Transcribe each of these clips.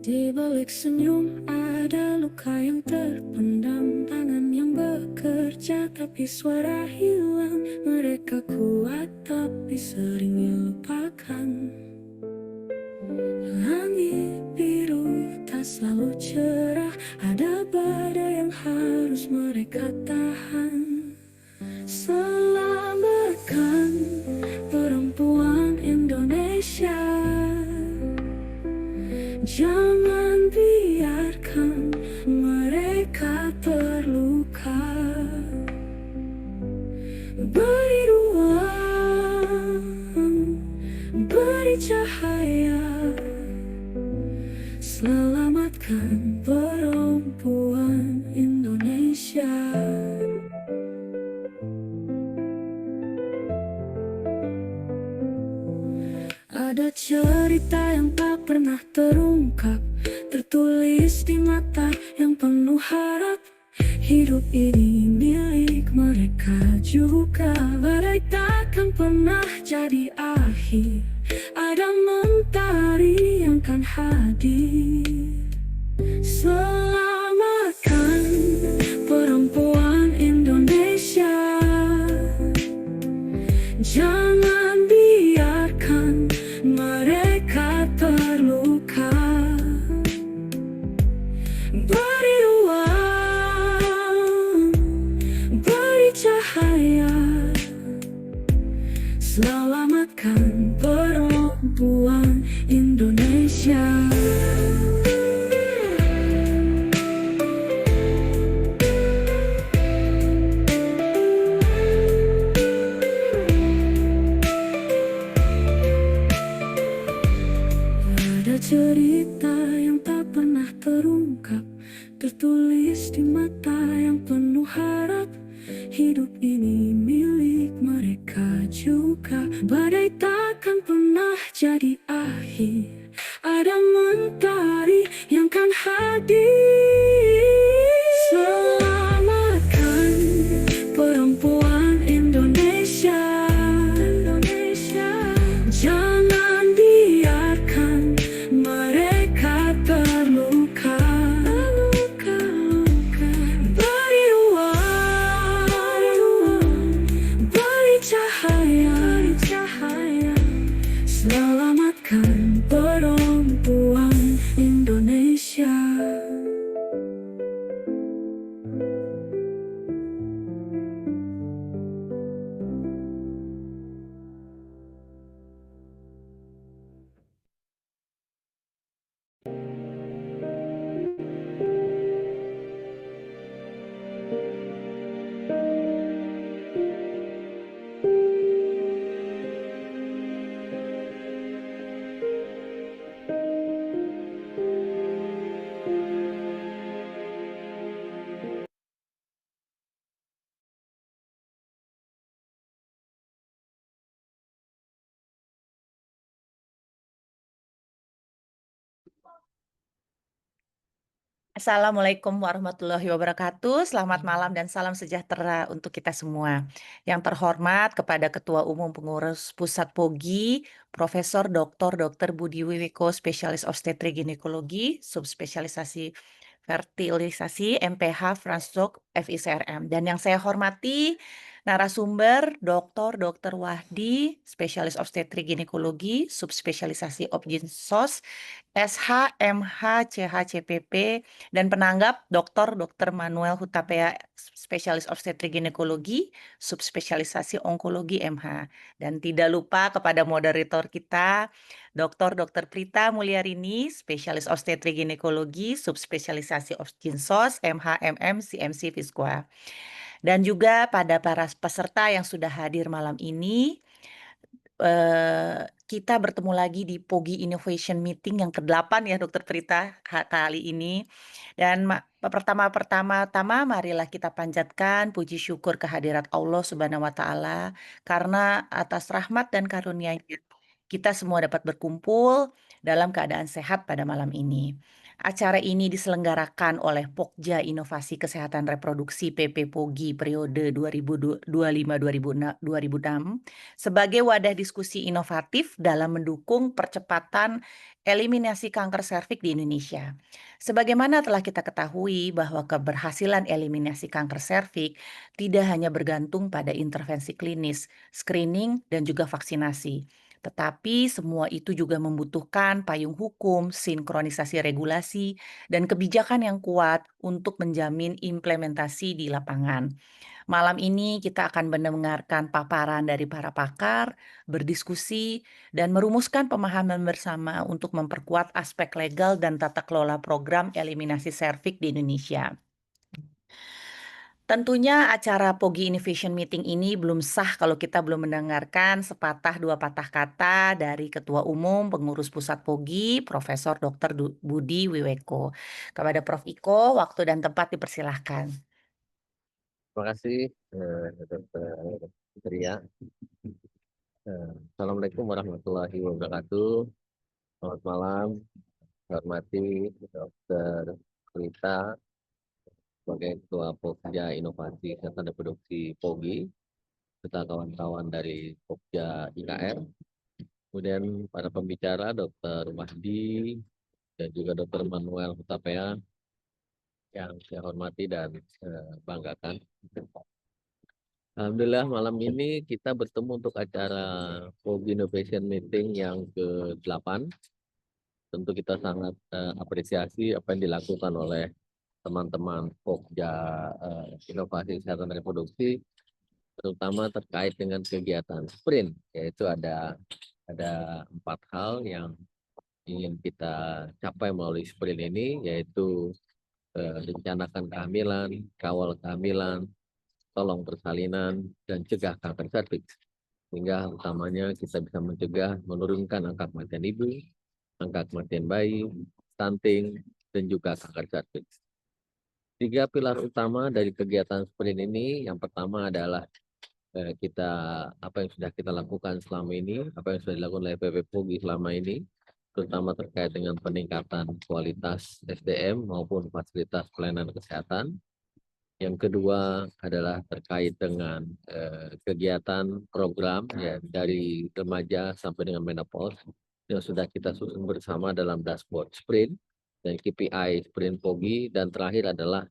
Di balik senyum ada luka yang terpendam, tangan yang bekerja tapi suara hilang. Mereka kuat tapi sering lupakan. Langit biru tak selalu cerah, ada badai yang harus mereka tahan. Selamatkan perempuan Indonesia, jangan biarkan mereka terluka. Beri ruang, beri cahaya, selamatkan perempuan Indonesia. Ada cerita yang tak pernah terungkap, tertulis di mata yang penuh harap. Hidup ini milik mereka juga, badai takkan pernah jadi akhir. Ada mentari yang kan hadir. Selamatkan perempuan Indonesia, jangan biarkan mereka terluka. Beri ruang, beri cahaya, selamatkan perempuan Indonesia. Ada cerita yang tak pernah terungkap, tertulis di mata yang penuh harap. Hidup ini milik mereka juga, badai takkan pernah jadi akhir. bidadari yang kan hadir. Selamatkan perempuan Indonesia. Jangan biarkan mereka terluka. Beri ruang, beri cahaya. Selamatkan perempuan Indonesia. Assalamualaikum warahmatullahi wabarakatuh. Selamat malam dan salam sejahtera untuk kita semua. Yang terhormat kepada Ketua Umum Pengurus Pusat POGI, Profesor Dr. Budi Wiwiko, Spesialis Obstetrik Ginekologi, Subspesialisasi Fertilisasi, MPH, Fransdok, FICRM. Dan yang saya hormati narasumber Dr. Wahdi, Spesialis Obstetrik Ginekologi, Subspesialisasi Obgynsos, SH, MH, CH, CPP, dan penanggap Dr. Manuel Hutapea, Spesialis Obstetrik Ginekologi, Subspesialisasi Onkologi MH. Dan tidak lupa kepada moderator kita, Dr. Prita Mulyarini, Spesialis Obstetrik Ginekologi, Subspesialisasi Obgynsos, MH, MM, CMC, Visqua. Dan juga pada para peserta yang sudah hadir malam ini, kita bertemu lagi di POGI Innovation Meeting yang ke-8 ya Dokter Prita kali ini. Dan pertama-tama marilah kita panjatkan puji syukur kehadirat Allah Subhanahu wa taala karena atas rahmat dan karunia-Nya kita semua dapat berkumpul dalam keadaan sehat pada malam ini. Acara ini diselenggarakan oleh Pokja Inovasi Kesehatan Reproduksi PP POGI periode 2025-2006 sebagai wadah diskusi inovatif dalam mendukung percepatan eliminasi kanker serviks di Indonesia. Sebagaimana telah kita ketahui bahwa keberhasilan eliminasi kanker serviks tidak hanya bergantung pada intervensi klinis, screening, dan juga vaksinasi. Tetapi semua itu juga membutuhkan payung hukum, sinkronisasi regulasi, dan kebijakan yang kuat untuk menjamin implementasi di lapangan. Malam ini kita akan mendengarkan paparan dari para pakar, berdiskusi, dan merumuskan pemahaman bersama untuk memperkuat aspek legal dan tata kelola program eliminasi serviks di Indonesia. Tentunya acara POGI Innovation Meeting ini belum sah kalau kita belum mendengarkan sepatah dua patah kata dari Ketua Umum Pengurus Pusat POGI, Profesor Dr. Budi Wiwiko. Kepada Prof. Iko, waktu dan tempat dipersilahkan. Terima kasih, Dr. Ria. Assalamualaikum warahmatullahi wabarakatuh. Selamat malam, saya hormati Dr. Rita sebagai Ketua Pokja Inovasi Kesehatan Reproduksi POGI, serta kawan-kawan dari Pokja IKR. Kemudian para pembicara Dr. Wahdi dan juga Dr. Manuel Hutapea yang saya hormati dan banggakan. Alhamdulillah malam ini kita bertemu untuk acara POGI Innovation Meeting yang ke-8. Tentu kita sangat apresiasi apa yang dilakukan oleh teman-teman Pokja Inovasi Kesehatan Reproduksi, terutama terkait dengan kegiatan sprint, yaitu ada 4 hal yang ingin kita capai melalui sprint ini, yaitu rencanakan kehamilan, kawal kehamilan, tolong persalinan, dan cegah kanker serviks. Sehingga utamanya kita bisa mencegah menurunkan angka kematian ibu, angka kematian bayi, stunting, dan juga kanker serviks. 3 pilar utama dari kegiatan sprint ini, yang pertama adalah apa yang sudah kita lakukan selama ini, apa yang sudah dilakukan oleh PP POGI selama ini, terutama terkait dengan peningkatan kualitas SDM maupun fasilitas pelayanan kesehatan. Yang kedua adalah terkait dengan kegiatan program ya dari remaja sampai dengan menopause yang sudah kita susun bersama dalam dashboard sprint dan KPI sprint POGI, dan terakhir adalah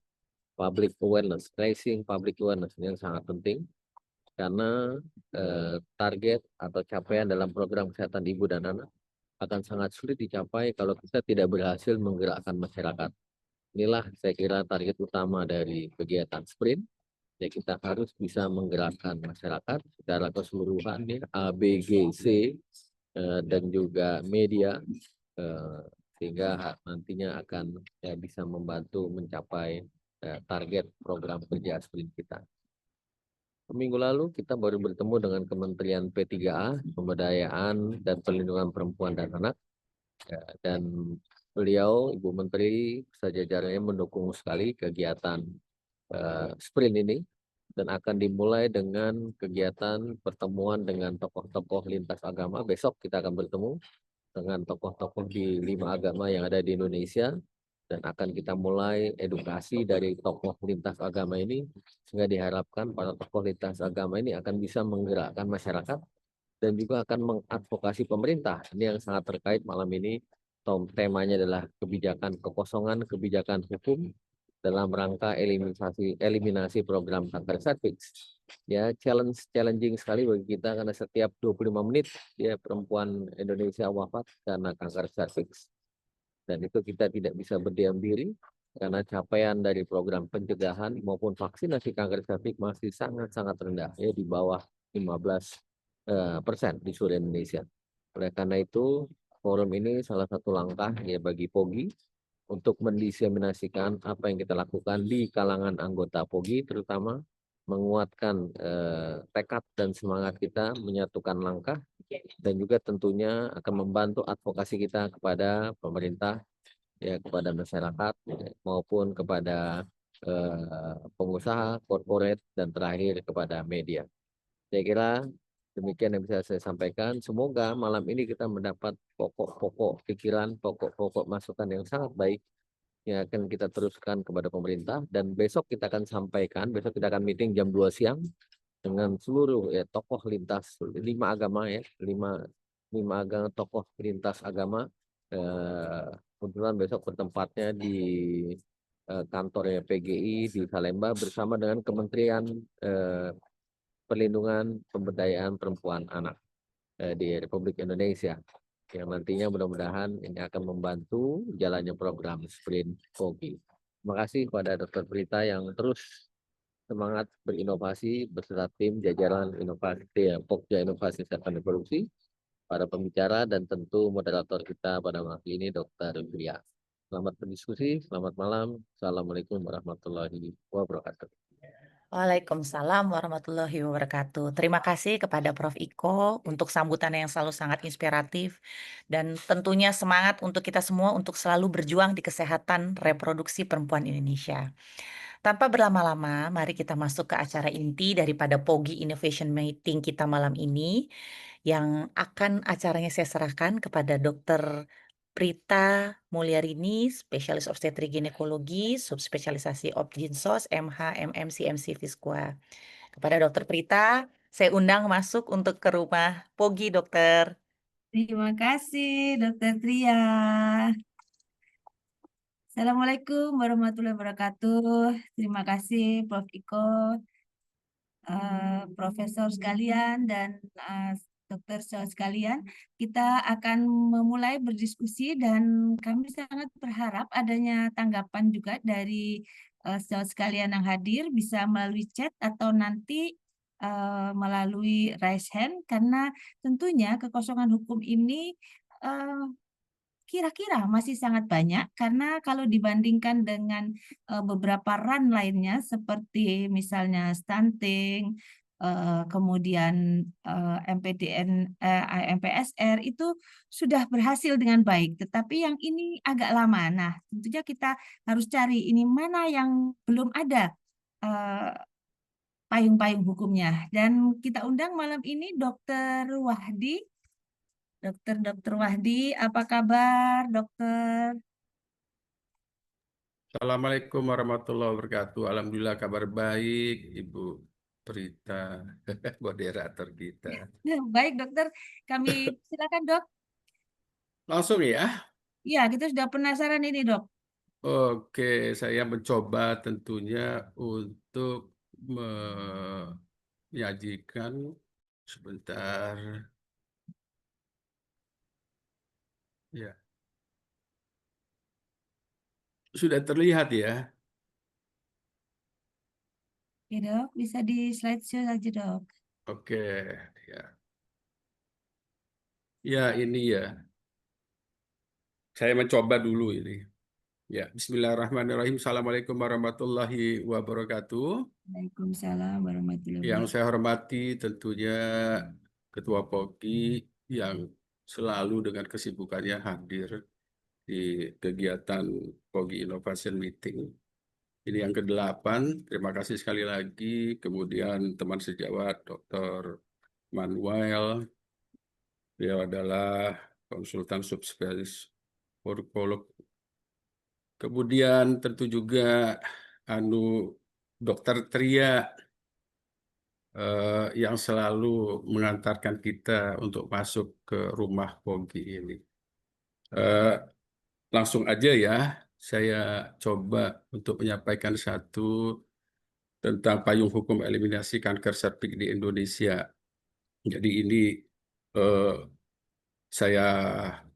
public awareness, raising public awareness ini yang sangat penting karena target atau capaian dalam program kesehatan ibu dan anak akan sangat sulit dicapai kalau kita tidak berhasil menggerakkan masyarakat. Inilah saya kira target utama dari kegiatan sprint. Ya, kita harus bisa menggerakkan masyarakat secara keseluruhan ya, A, B, G, C, dan juga media, sehingga nantinya akan ya, bisa membantu mencapai target program kerja sprint kita. Minggu lalu kita baru bertemu dengan Kementerian P3A, Pemberdayaan dan Perlindungan Perempuan dan Anak, ya, dan beliau, Ibu Menteri, sejajarannya mendukung sekali kegiatan sprint ini, dan akan dimulai dengan kegiatan pertemuan dengan tokoh-tokoh lintas agama. Besok kita akan bertemu dengan tokoh-tokoh di 5 agama yang ada di Indonesia, dan akan kita mulai edukasi dari tokoh lintas agama ini, sehingga diharapkan para tokoh lintas agama ini akan bisa menggerakkan masyarakat dan juga akan mengadvokasi pemerintah. Ini yang sangat terkait malam ini. Temanya adalah kebijakan kekosongan kebijakan hukum dalam rangka eliminasi program kanker serviks. Ya, challenging sekali bagi kita karena setiap 25 menit ya perempuan Indonesia wafat karena kanker serviks. Dan itu kita tidak bisa berdiam diri karena capaian dari program pencegahan maupun vaksinasi kanker serviks masih sangat-sangat rendah, ya di bawah 15% di seluruh Indonesia. Oleh karena itu, forum ini salah satu langkah ya bagi POGI untuk mendiseminasikan apa yang kita lakukan di kalangan anggota POGI, terutama menguatkan tekad dan semangat kita menyatukan langkah, dan juga tentunya akan membantu advokasi kita kepada pemerintah, ya kepada masyarakat, maupun kepada pengusaha, korporat, dan terakhir kepada media. Saya kira demikian yang bisa saya sampaikan. Semoga malam ini kita mendapat pokok-pokok pikiran, pokok-pokok masukan yang sangat baik yang akan kita teruskan kepada pemerintah. Dan besok kita akan sampaikan, besok kita akan meeting jam 2 siang dengan seluruh ya, tokoh lintas 5 agama ya, 5 agama tokoh lintas agama. Kebetulan besok bertempatnya di kantornya PGI di Salemba bersama dengan Kementerian Perlindungan Pemberdayaan Perempuan Anak di Republik Indonesia, yang nantinya mudah-mudahan ini akan membantu jalannya program sprint POGI. Terima kasih kepada Dr. Prita yang terus semangat berinovasi beserta tim jajaran inovasi Pokja Inovasi Kesehatan Reproduksi, para pembicara, dan tentu moderator kita pada waktu ini Dr. Gria. Selamat berdiskusi, selamat malam. Assalamualaikum warahmatullahi wabarakatuh. Waalaikumsalam warahmatullahi wabarakatuh. Terima kasih kepada Prof. Iko untuk sambutannya yang selalu sangat inspiratif, dan tentunya semangat untuk kita semua untuk selalu berjuang di kesehatan reproduksi perempuan Indonesia. Tanpa berlama-lama, mari kita masuk ke acara inti daripada POGI Innovation Meeting kita malam ini, yang akan acaranya saya serahkan kepada Dr. Prita Mulyarini, spesialis obstetrik ginekologi, subspesialisasi Obgynsos, MH, MM, CMC, Visqua. Kepada Dr. Prita, saya undang masuk untuk ke rumah POGI, Dokter. Terima kasih, Dokter Tria. Assalamualaikum warahmatullahi wabarakatuh. Terima kasih, Prof. Iko, Profesor sekalian, dan dokter sekalian. Kita akan memulai berdiskusi, dan kami sangat berharap adanya tanggapan juga dari sekalian yang hadir, bisa melalui chat atau nanti melalui raise hand, karena tentunya kekosongan hukum ini kira-kira masih sangat banyak, karena kalau dibandingkan dengan beberapa RAN lainnya seperti misalnya stunting, kemudian MPDN, MPSR itu sudah berhasil dengan baik, tetapi yang ini agak lama. Nah, tentunya kita harus cari ini mana yang belum ada payung-payung hukumnya. Dan kita undang malam ini Dr. Wahdi Dokter Wahdi, apa kabar, dokter? Assalamualaikum warahmatullahi wabarakatuh. Alhamdulillah kabar baik, Ibu Prita, moderator kita. Baik, dokter. Kami silakan, dok. Langsung ya. Iya, kita sudah penasaran ini, dok. Oke, saya mencoba tentunya untuk menyajikan sebentar. Ya, sudah terlihat ya. Oke, dok. Bisa di slideshow saja, dok. Oke, ya. Ya, ini ya. Saya mencoba dulu ini. Ya, Bismillahirrahmanirrahim. Assalamualaikum warahmatullahi wabarakatuh. Waalaikumsalam warahmatullahi Yang wabarakatuh. saya hormati tentunya Ketua POGI yang selalu dengan kesibukannya hadir di kegiatan POGI Innovation Meeting. Ini yang ke-8. Terima kasih sekali lagi. Kemudian teman sejawat Dr. Manuel. Beliau adalah konsultan subspesialis urolog. Kemudian tentu juga Dr. Tria yang selalu mengantarkan kita untuk masuk ke rumah POGI ini. Langsung aja ya, saya coba untuk menyampaikan satu tentang payung hukum eliminasi kanker serviks di Indonesia. Jadi ini saya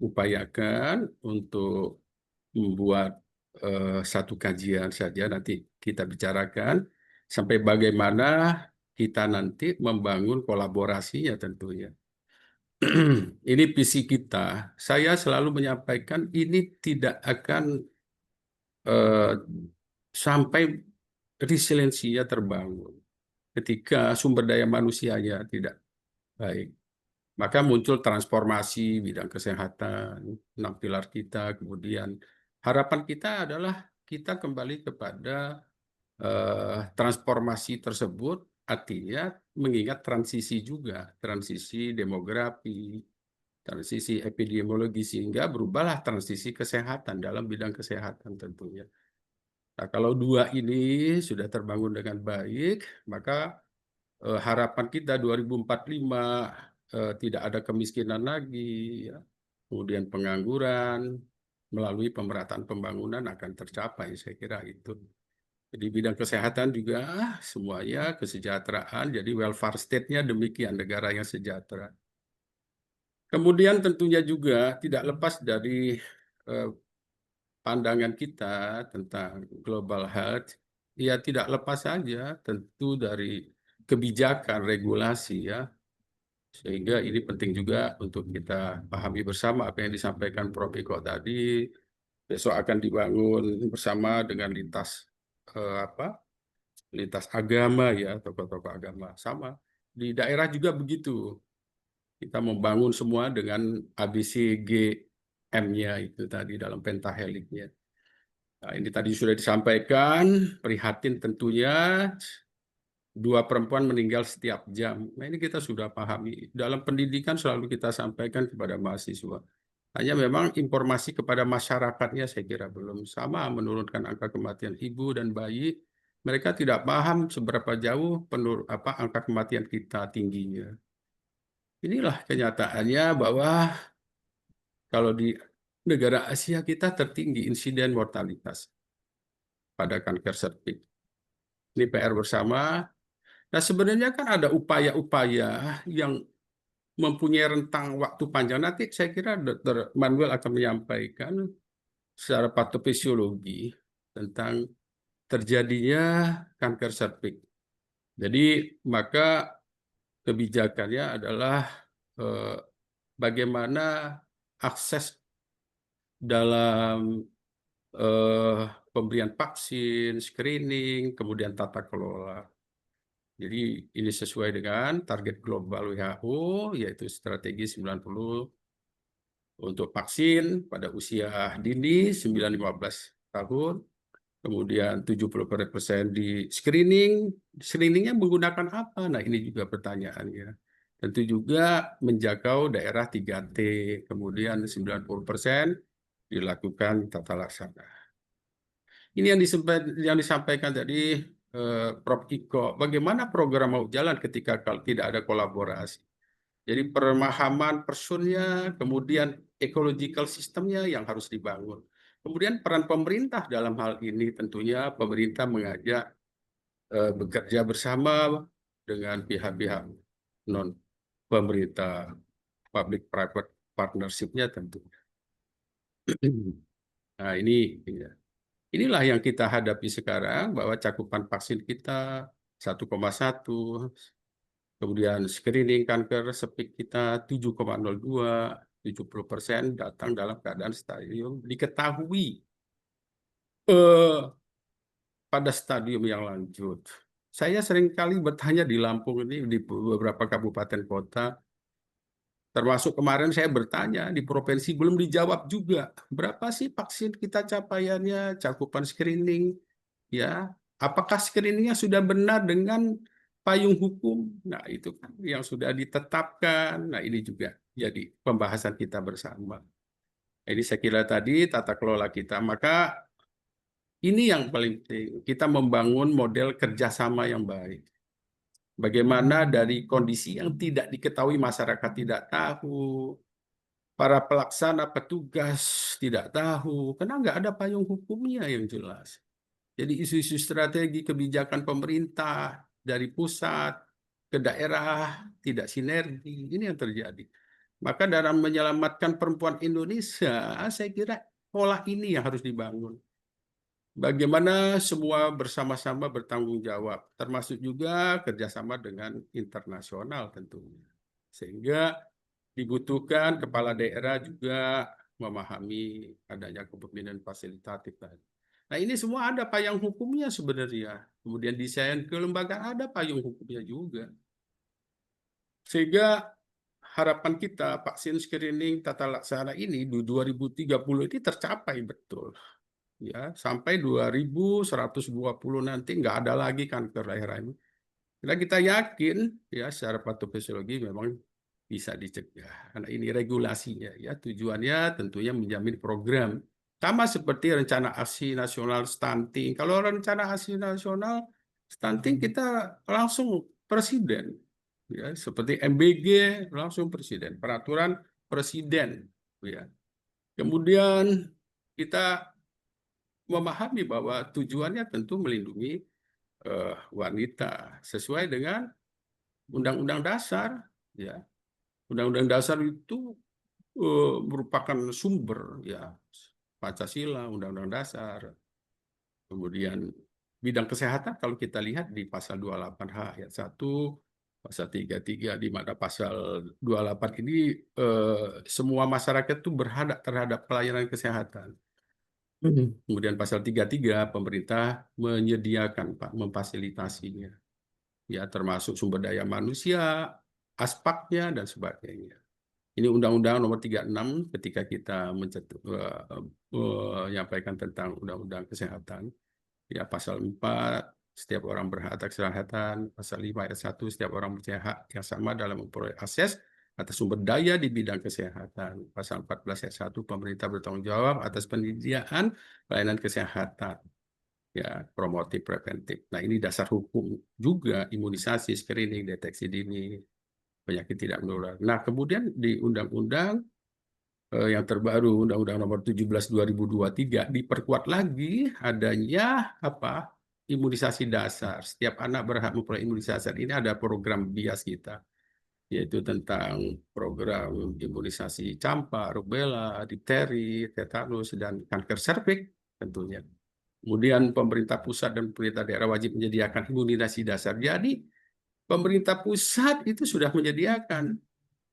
upayakan untuk membuat satu kajian saja, nanti kita bicarakan sampai bagaimana kita nanti membangun kolaborasinya tentunya. Ini visi kita. Saya selalu menyampaikan ini tidak akan sampai resiliensinya terbangun ketika sumber daya manusianya tidak baik. Maka muncul transformasi bidang kesehatan, 6 pilar kita, kemudian harapan kita adalah kita kembali kepada transformasi tersebut, artinya mengingat transisi juga, transisi demografi, transisi epidemiologi, sehingga berubahlah transisi kesehatan dalam bidang kesehatan tentunya. Nah, kalau dua ini sudah terbangun dengan baik, maka harapan kita 2045 tidak ada kemiskinan lagi, ya. Kemudian pengangguran melalui pemerataan pembangunan akan tercapai, saya kira itu. Di bidang kesehatan juga semuanya kesejahteraan, jadi welfare state-nya demikian, negara yang sejahtera. Kemudian tentunya juga tidak lepas dari pandangan kita tentang global health, ya tidak lepas saja tentu dari kebijakan regulasi ya. Sehingga ini penting juga untuk kita pahami bersama apa yang disampaikan Prof. Iko tadi. Besok akan dibangun bersama dengan lintas lintas agama ya, tokoh-tokoh agama sama. Di daerah juga begitu. Kita membangun semua dengan ABCGM-nya itu tadi dalam pentaheliknya. Nah, ini tadi sudah disampaikan, prihatin tentunya 2 perempuan meninggal setiap jam. Nah, ini kita sudah pahami. Dalam pendidikan selalu kita sampaikan kepada mahasiswa. Hanya memang informasi kepada masyarakatnya saya kira belum sama menurunkan angka kematian ibu dan bayi. Mereka tidak paham seberapa jauh angka kematian kita tingginya. Inilah kenyataannya bahwa kalau di negara Asia kita tertinggi insiden mortalitas pada kanker serviks. Ini PR bersama. Nah, sebenarnya kan ada upaya-upaya yang mempunyai rentang waktu panjang. Nanti saya kira Dr. Manuel akan menyampaikan secara patofisiologi tentang terjadinya kanker serviks. Jadi maka kebijakannya adalah bagaimana akses dalam pemberian vaksin, screening, kemudian tata kelola. Jadi ini sesuai dengan target global WHO, yaitu strategi 90 untuk vaksin pada usia dini 9-15 tahun, kemudian 70% di screening. Screeningnya menggunakan apa? Nah, ini juga pertanyaannya. Tentu juga menjangkau daerah 3T, kemudian 90% dilakukan tata laksana. Ini yang disampaikan tadi Prof. Iko, bagaimana program mau jalan ketika kalau tidak ada kolaborasi. Jadi pemahaman personnya, kemudian ecological sistemnya yang harus dibangun. Kemudian peran pemerintah dalam hal ini tentunya pemerintah mengajak bekerja bersama dengan pihak-pihak non pemerintah, public private partnership-nya tentunya. Nah, inilah yang kita hadapi sekarang, bahwa cakupan vaksin kita 1,1, kemudian screening kanker sepik kita 7,02, 70% datang dalam keadaan stadium diketahui pada stadium yang lanjut. Saya seringkali bertanya di Lampung ini, di beberapa kabupaten kota, termasuk kemarin saya bertanya di provinsi, belum dijawab juga. Berapa sih vaksin kita capaiannya, cakupan screening, ya? Apakah screeningnya sudah benar dengan payung hukum? Nah, itu kan yang sudah ditetapkan. Nah, ini juga jadi pembahasan kita bersama. Ini saya kira tadi tata kelola kita. Maka ini yang paling penting, kita membangun model kerjasama yang baik. Bagaimana dari kondisi yang tidak diketahui, masyarakat tidak tahu, para pelaksana petugas tidak tahu, karena nggak ada payung hukumnya yang jelas. Jadi isu-isu strategi kebijakan pemerintah dari pusat ke daerah tidak sinergi, ini yang terjadi. Maka dalam menyelamatkan perempuan Indonesia, saya kira pola ini yang harus dibangun. Bagaimana semua bersama-sama bertanggung jawab, termasuk juga kerjasama dengan internasional tentunya. Sehingga dibutuhkan kepala daerah juga memahami adanya kepemimpinan fasilitatif tadi. Nah, ini semua ada payung hukumnya sebenarnya. Kemudian desain kelembagaan ada payung hukumnya juga. Sehingga harapan kita vaksin screening tata laksana ini di 2030 ini tercapai betul. Ya, sampai 2120 nanti nggak ada lagi kanker rahim. Karena kita yakin ya secara patofisiologi memang bisa dicegah. Karena ini regulasinya ya, tujuannya tentunya menjamin program. Sama seperti rencana aksi nasional stunting. Kalau rencana aksi nasional stunting kita langsung presiden. Ya, seperti MBG langsung presiden, peraturan presiden. Ya. Kemudian kita memahami bahwa tujuannya tentu melindungi wanita sesuai dengan Undang-Undang Dasar. Ya, Undang-Undang Dasar itu merupakan sumber ya Pancasila, Undang-Undang Dasar. Kemudian bidang kesehatan kalau kita lihat di pasal 28H ayat 1, pasal 33, di mana pasal 28 ini semua masyarakat itu berhak terhadap pelayanan kesehatan. Kemudian pasal 33 pemerintah menyediakan Pak, memfasilitasinya. Ya, termasuk sumber daya manusia, aspaknya dan sebagainya. Ini Undang-Undang Nomor 36 ketika kita menyampaikan tentang Undang-Undang Kesehatan. Ya, pasal 4 setiap orang berhak atas kesehatan, pasal 5 ayat 1 setiap orang mempunyai hak yang sama dalam memperoleh akses atas sumber daya di bidang kesehatan. Pasal 14 ayat 1 pemerintah bertanggung jawab atas penyediaan pelayanan kesehatan. Ya, promotif preventif. Nah, ini dasar hukum juga, imunisasi, screening, deteksi dini penyakit tidak menular. Nah, kemudian di undang-undang yang terbaru, Undang-Undang Nomor 17 2023 diperkuat lagi adanya apa? Imunisasi dasar. Setiap anak berhak memperoleh imunisasi. Ini ada program BIAS kita, yaitu tentang program imunisasi campak, rubella, difteri, tetanus, dan kanker serviks tentunya. Kemudian pemerintah pusat dan pemerintah daerah wajib menyediakan imunisasi dasar. Jadi pemerintah pusat itu sudah menyediakan.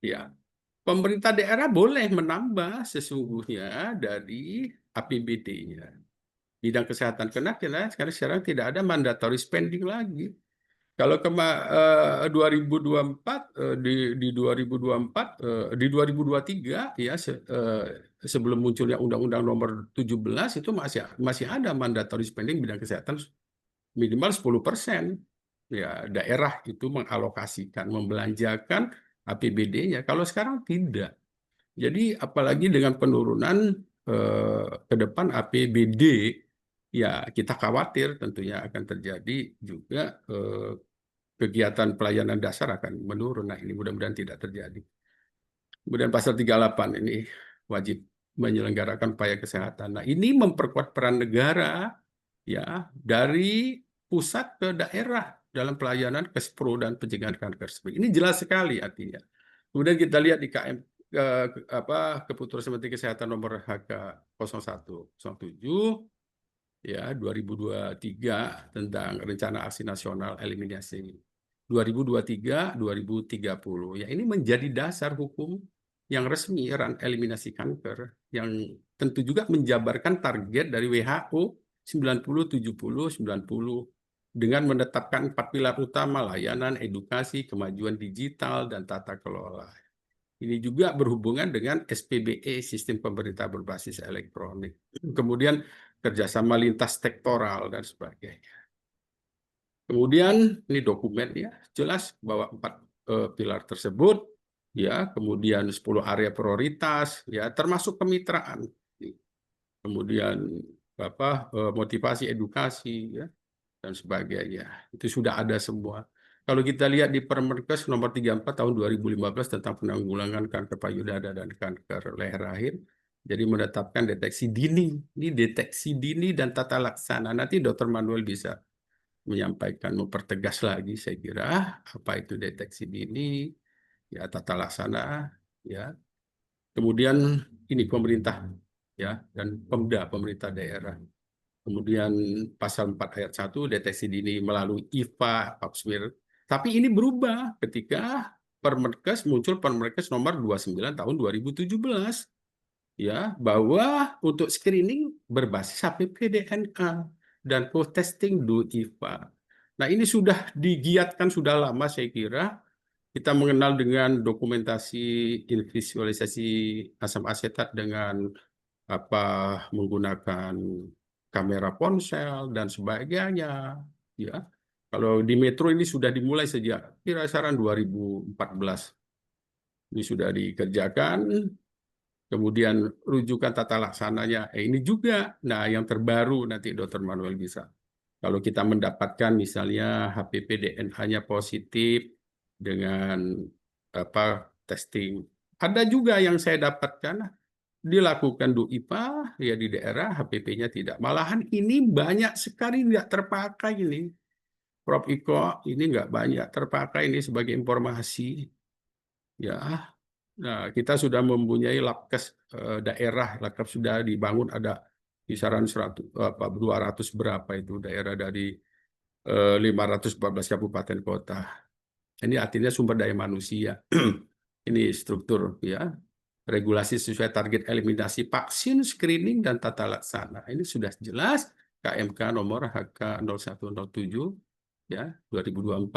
Ya, pemerintah daerah boleh menambah sesungguhnya dari APBD-nya. Bidang kesehatan sekarang tidak ada mandatory spending lagi. Kalau 2024 di 2024 di 2023 ya sebelum munculnya Undang-Undang Nomor 17 itu masih ada mandatory spending bidang kesehatan minimal 10%. Ya, daerah itu mengalokasikan, membelanjakan APBD-nya. Kalau sekarang tidak. Jadi apalagi dengan penurunan ke depan APBD, ya kita khawatir tentunya akan terjadi juga kegiatan pelayanan dasar akan menurun. Nah, ini mudah-mudahan tidak terjadi. Kemudian pasal 38 ini wajib menyelenggarakan upaya kesehatan. Nah, ini memperkuat peran negara ya dari pusat ke daerah dalam pelayanan kespro dan pencegahan kanker cervix. Ini jelas sekali artinya. Kemudian kita lihat di Keputusan Menteri Kesehatan nomor HK 0107 ya 2023 tentang Rencana Aksi Nasional Eliminasi 2023-2030. Ya, ini menjadi dasar hukum yang resmi eliminasi kanker yang tentu juga menjabarkan target dari WHO 90, 70, 90 dengan menetapkan 4 pilar utama: layanan, edukasi, kemajuan digital, dan tata kelola. Ini juga berhubungan dengan SPBE, Sistem Pemerintah Berbasis Elektronik. Kemudian kerjasama lintas sektoral dan sebagainya. Kemudian ini dokumen ya, jelas bahwa 4 pilar tersebut ya, kemudian 10 area prioritas ya, termasuk kemitraan. Kemudian motivasi edukasi ya dan sebagainya. Itu sudah ada semua. Kalau kita lihat di Permenkes nomor 34 tahun 2015 tentang penanggulangan kanker payudara dan kanker leher rahim, jadi menetapkan deteksi dini. Ini deteksi dini dan tata laksana. Nanti Dr. Manuel bisa menyampaikan, mempertegas lagi saya kira apa itu deteksi dini, ya tata laksana, ya. Kemudian ini pemerintah ya dan Pemda, pemerintah daerah. Kemudian pasal 4 ayat 1 deteksi dini melalui IFA, Pap smear. Tapi ini berubah ketika muncul Permenkes nomor 29 tahun 2017 ya, bahwa untuk screening berbasis HPV DNA dan co-testing do IFA. Nah, ini sudah digiatkan sudah lama saya kira. Kita mengenal dengan dokumentasi invisualisasi asam asetat dengan menggunakan kamera ponsel dan sebagainya ya. Kalau di Metro ini sudah dimulai sejak kira-kira 2014. Ini sudah dikerjakan. Kemudian rujukan tata laksananya ini juga. Nah, yang terbaru nanti Dr. Manuel bisa. Kalau kita mendapatkan misalnya HPV DNA-nya positif dengan testing. Ada juga yang saya dapatkan dilakukan DUIPA ya di daerah HPV-nya tidak. Malahan ini banyak sekali tidak terpakai ini. Prof. Iko, ini nggak banyak terpakai ini sebagai informasi. Ya, nah kita sudah mempunyai labkes daerah, labkes sudah dibangun ada kisaran 200 berapa itu daerah dari 514 kabupaten kota. Ini artinya sumber daya manusia. Ini struktur ya. Regulasi sesuai target eliminasi vaksin, screening, dan tata laksana. Ini sudah jelas KMK nomor HK 0107 ya 2024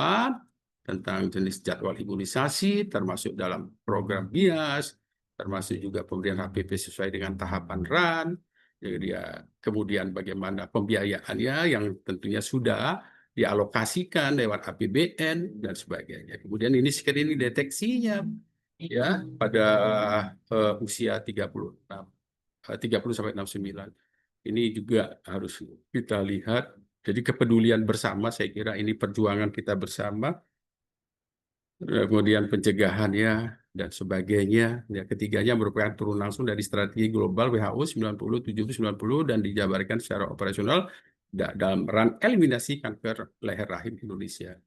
tentang jenis jadwal imunisasi termasuk dalam program BIAS, termasuk juga pemberian HPV sesuai dengan tahapan RAN. Jadi kemudian bagaimana pembiayaannya yang tentunya sudah dialokasikan lewat APBN dan sebagainya. Kemudian ini screening deteksinya ya pada usia 30 sampai 69. Ini juga harus kita lihat. Jadi kepedulian bersama, saya kira ini perjuangan kita bersama. Kemudian pencegahannya dan sebagainya. Ya, ketiganya merupakan turun langsung dari strategi global WHO 90, 70, 90 dan dijabarkan secara operasional dalam run eliminasi kanker leher rahim Indonesia.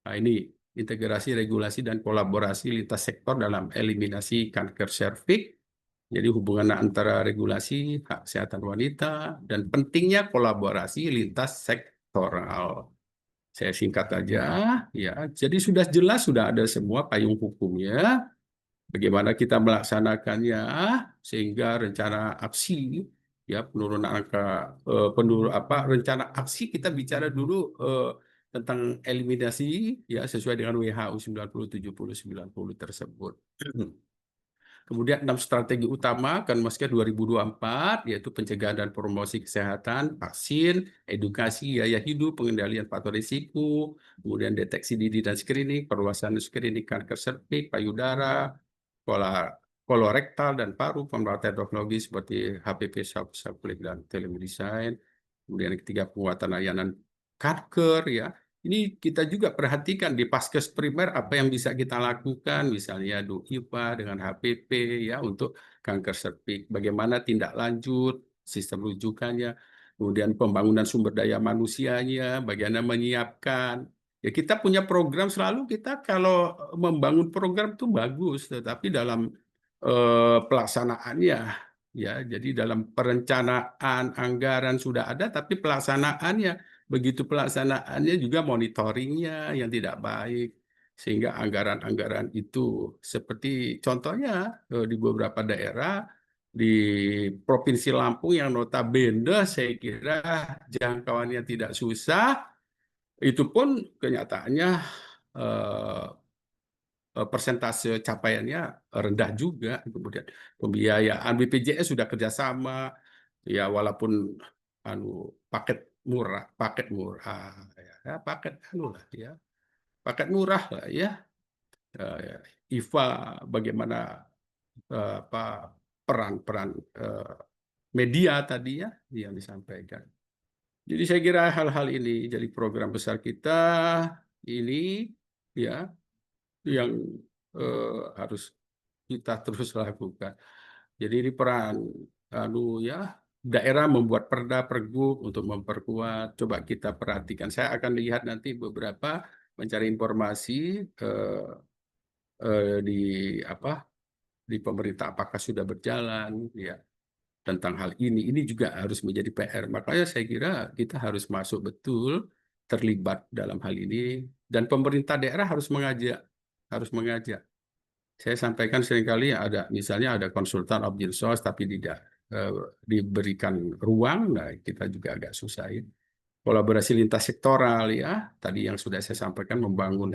Nah, ini integrasi regulasi dan kolaborasi lintas sektor dalam eliminasi kanker serviks. Jadi hubungan antara regulasi, hak kesehatan wanita, dan pentingnya kolaborasi lintas sektoral. Saya singkat aja, ya. Jadi sudah jelas, sudah ada semua payung hukumnya. Bagaimana kita melaksanakannya sehingga rencana aksi, ya penurunan angka rencana aksi kita bicara dulu tentang eliminasi ya sesuai dengan WHO 90, 70, 90 tersebut. Kemudian 6 strategi utama akan memasuki 2024, yaitu pencegahan dan promosi kesehatan, vaksin, edukasi gaya hidup, pengendalian faktor risiko, kemudian deteksi dini dan screening, perluasan screening kanker serviks, payudara, kolorektal dan paru, pemerhatian teknologi seperti HPV, subkulit dan telemedicine. Kemudian yang ketiga, penguatan layanan kanker, ya. Ini kita juga perhatikan di Paskes primer apa yang bisa kita lakukan, misalnya DOIPA dengan HPV ya untuk kanker serviks, bagaimana tindak lanjut, sistem rujukannya, kemudian pembangunan sumber daya manusianya, bagaimana menyiapkan. Ya kita punya program selalu, kita kalau membangun program itu bagus, tetapi dalam pelaksanaannya ya, jadi dalam perencanaan anggaran sudah ada, tapi pelaksanaannya begitu pelaksanaannya juga monitoringnya yang tidak baik, sehingga anggaran-anggaran itu seperti contohnya di beberapa daerah di Provinsi Lampung yang notabene saya kira jangkauannya tidak susah, itu pun kenyataannya eh, persentase capaiannya rendah juga. Kemudian pembiayaan BPJS sudah kerjasama, ya walaupun paket murah ya, paket murah lah ya. IFA bagaimana apa peran media tadi ya yang disampaikan. Jadi saya kira hal-hal ini jadi program besar kita ini ya yang harus kita terus lakukan. Jadi ini peran ya daerah membuat perda pergub untuk memperkuat. Coba kita perhatikan. Saya akan lihat nanti beberapa mencari informasi di pemerintah apakah sudah berjalan ya tentang hal ini. Ini juga harus menjadi PR. Makanya saya kira kita harus masuk betul terlibat dalam hal ini dan pemerintah daerah harus mengajak. Saya sampaikan seringkali misalnya ada konsultan objek sos tapi tidak diberikan ruang, nah kita juga agak susah ya. Kolaborasi lintas sektoral ya, tadi yang sudah saya sampaikan membangun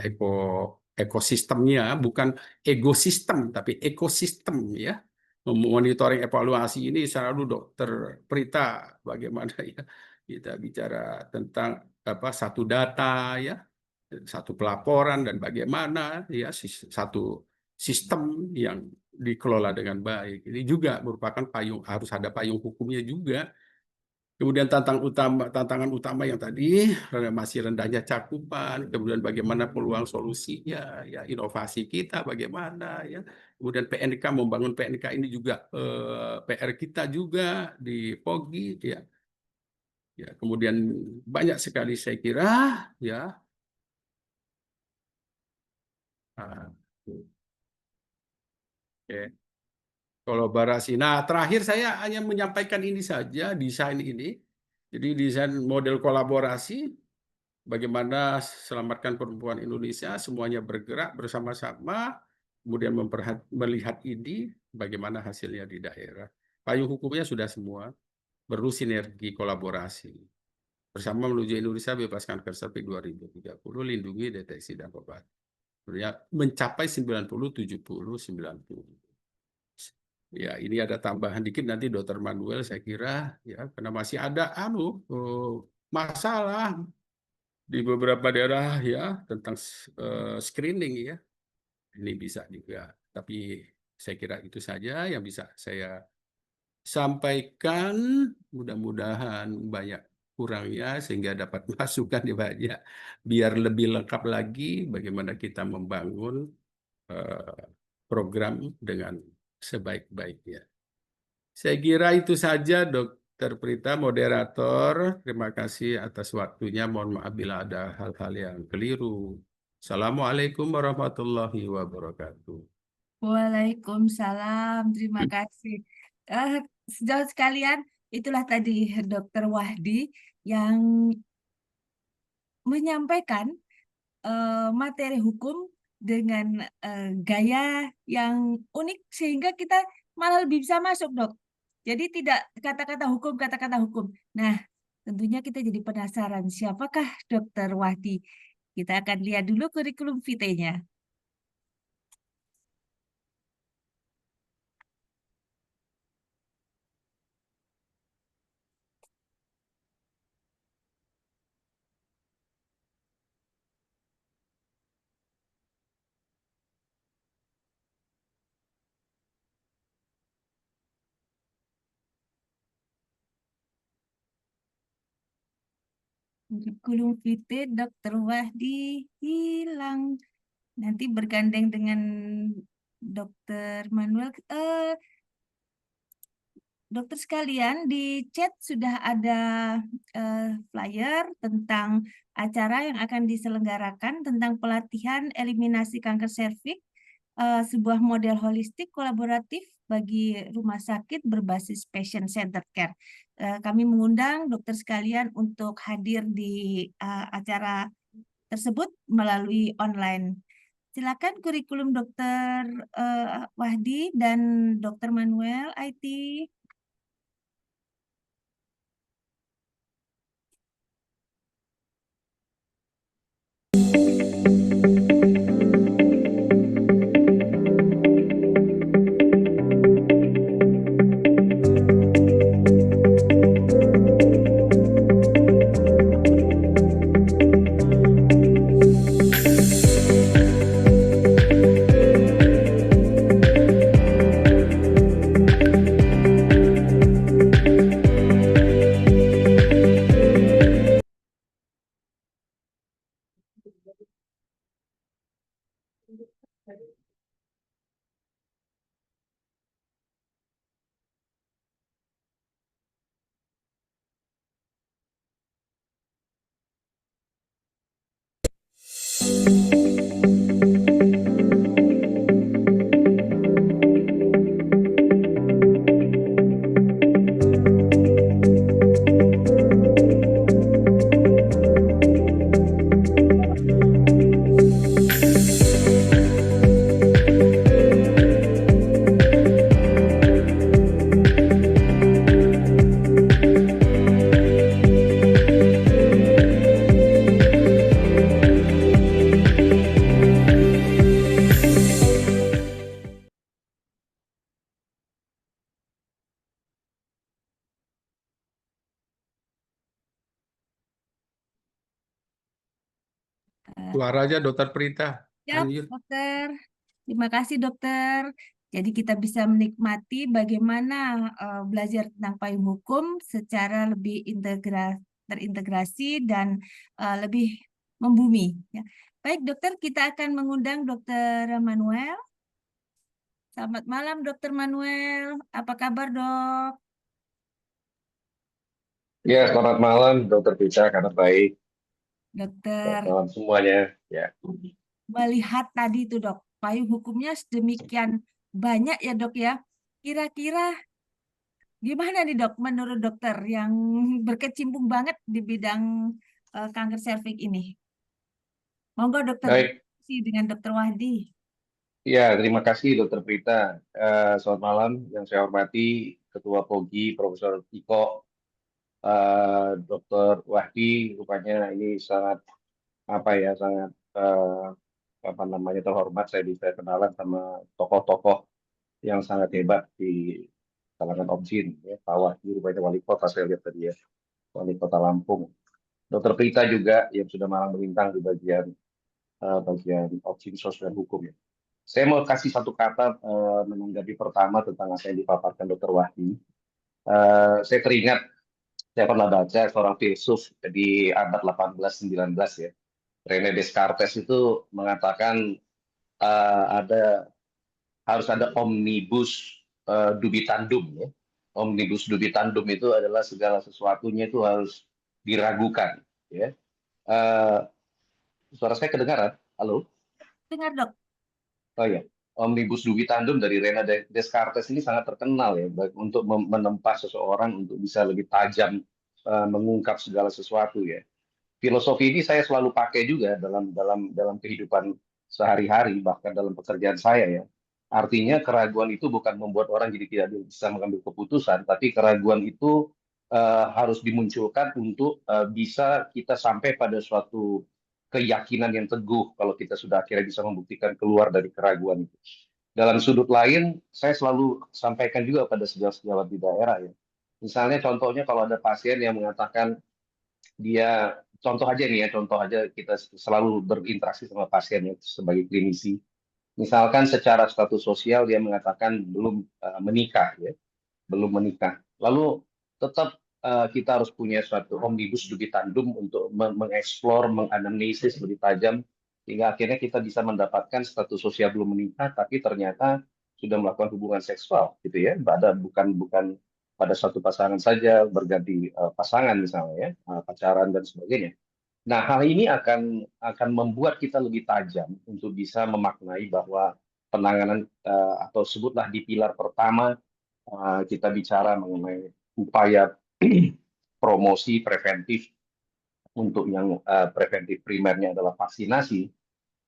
ekosistemnya, bukan ekosistem tapi ekosistem ya. Monitoring evaluasi ini selalu Dokter Prita bagaimana ya kita bicara tentang satu data ya, satu pelaporan dan bagaimana ya satu sistem yang dikelola dengan baik. Ini juga merupakan harus ada payung hukumnya juga. Kemudian tantangan utama yang tadi masih rendahnya cakupan, kemudian bagaimana peluang solusinya, ya inovasi kita bagaimana ya. Kemudian PNK membangun PNK ini juga PR kita juga di POGI ya. Ya, kemudian banyak sekali saya kira ya. Oke. Kolaborasi. Nah, terakhir saya hanya menyampaikan ini saja, desain ini. Jadi desain model kolaborasi, bagaimana selamatkan perempuan Indonesia, semuanya bergerak bersama-sama, kemudian melihat ini, bagaimana hasilnya di daerah. Payung hukumnya sudah semua, perlu sinergi kolaborasi. Bersama menuju Indonesia bebas kanker sampai 2030, lindungi, deteksi, dan obat. Mencapai 90, 70, 90. Ya, ini ada tambahan dikit nanti Dr. Manuel saya kira ya karena masih ada masalah di beberapa daerah ya tentang screening ya. Ini bisa juga. Tapi saya kira itu saja yang bisa saya sampaikan. Mudah-mudahan banyak kurangnya sehingga dapat masukan di banyak biar lebih lengkap lagi bagaimana kita membangun program dengan sebaik-baiknya. Saya kira itu saja Dokter Prita, moderator. Terima kasih atas waktunya. Mohon maaf bila ada hal-hal yang keliru. Assalamualaikum warahmatullahi wabarakatuh. Waalaikumsalam, terima kasih. Sejauh sekalian, itulah tadi Dr. Wahdi yang menyampaikan materi hukum dengan gaya yang unik sehingga kita malah lebih bisa masuk, Dok. Jadi tidak kata-kata hukum. Nah, tentunya kita jadi penasaran siapakah Dr. Wahdi. Kita akan lihat dulu kurikulum vitae-nya. kurikulum vitae Dr. Wahdi hilang. Nanti bergandeng dengan Dr. Manuel. Dokter sekalian, di chat sudah ada flyer tentang acara yang akan diselenggarakan tentang pelatihan eliminasi kanker serviks, sebuah model holistik kolaboratif bagi rumah sakit berbasis patient centered care. Kami mengundang dokter sekalian untuk hadir di acara tersebut melalui online. Silakan kurikulum Dokter Wahdi dan Dokter Manuel IT. Suara aja Dokter Prita. Siap, Unmute. dokter. Terima kasih, dokter. Jadi kita bisa menikmati bagaimana belajar tentang payung hukum secara lebih terintegrasi dan lebih membumi. Ya. Baik, dokter, kita akan mengundang Dokter Manuel. Selamat malam, Dokter Manuel. Apa kabar, dok? Ya, selamat malam, Dokter Pica, kabar baik. Dokter, Selamat malam semuanya. Ya, melihat tadi itu, dok, payung hukumnya sedemikian banyak ya, dok ya. Kira-kira gimana nih, dok, menurut dokter yang berkecimpung banget di bidang kanker serviks ini? Monggo, dokter, baik. diskusi dengan Dokter Wahdi. Ya, terima kasih, Dokter Prita. Selamat malam, yang saya hormati Ketua POGI, Profesor Iko, Dokter Wahdi. Rupanya ini sangat sangat terhormat. Saya bisa kenalan sama tokoh-tokoh yang sangat hebat di kalangan Opsin. Ya, Pak Wahdi, rupanya wali kota saya lihat tadi ya, wali kota Lampung. Dokter Prita juga yang sudah malang melintang di bagian Opsin Sosial Hukum ya. Saya mau kasih satu kata menanggapi pertama tentang apa yang dipaparkan Dr. Wahdi. Saya teringat, saya pernah baca seorang filsuf di abad 18-19 ya. René Descartes itu mengatakan harus ada omnibus dubitandum ya. Omnibus dubitandum itu adalah segala sesuatunya itu harus diragukan ya. Suara saya kedengaran? Halo? Dengar, dok. Oh ya, Omnibus Dubitandum dari René Descartes ini sangat terkenal ya, untuk menempa seseorang untuk bisa lebih tajam mengungkap segala sesuatu ya. Filosofi ini saya selalu pakai juga dalam kehidupan sehari-hari, bahkan dalam pekerjaan saya ya. Artinya keraguan itu bukan membuat orang jadi tidak bisa mengambil keputusan, tapi keraguan itu harus dimunculkan untuk bisa kita sampai pada suatu keyakinan yang teguh kalau kita sudah akhirnya bisa membuktikan keluar dari keraguan itu. Dalam sudut lain, saya selalu sampaikan juga pada sejawat-sejawat di daerah ya. Misalnya contohnya kalau ada pasien yang mengatakan dia, contoh aja nih ya, contoh aja kita selalu berinteraksi sama pasien ya, sebagai klinisi. Misalkan secara status sosial dia mengatakan belum menikah ya, belum menikah. Lalu tetap kita harus punya suatu omnibus studi tandem untuk mengeksplor, menganalisis lebih tajam, sehingga akhirnya kita bisa mendapatkan status sosial belum menikah, tapi ternyata sudah melakukan hubungan seksual, gitu ya. Bukan pada satu pasangan saja berganti pasangan misalnya ya, pacaran dan sebagainya. Nah, hal ini akan membuat kita lebih tajam untuk bisa memaknai bahwa penanganan atau sebutlah di pilar pertama kita bicara mengenai upaya promosi preventif untuk yang preventif primernya adalah vaksinasi.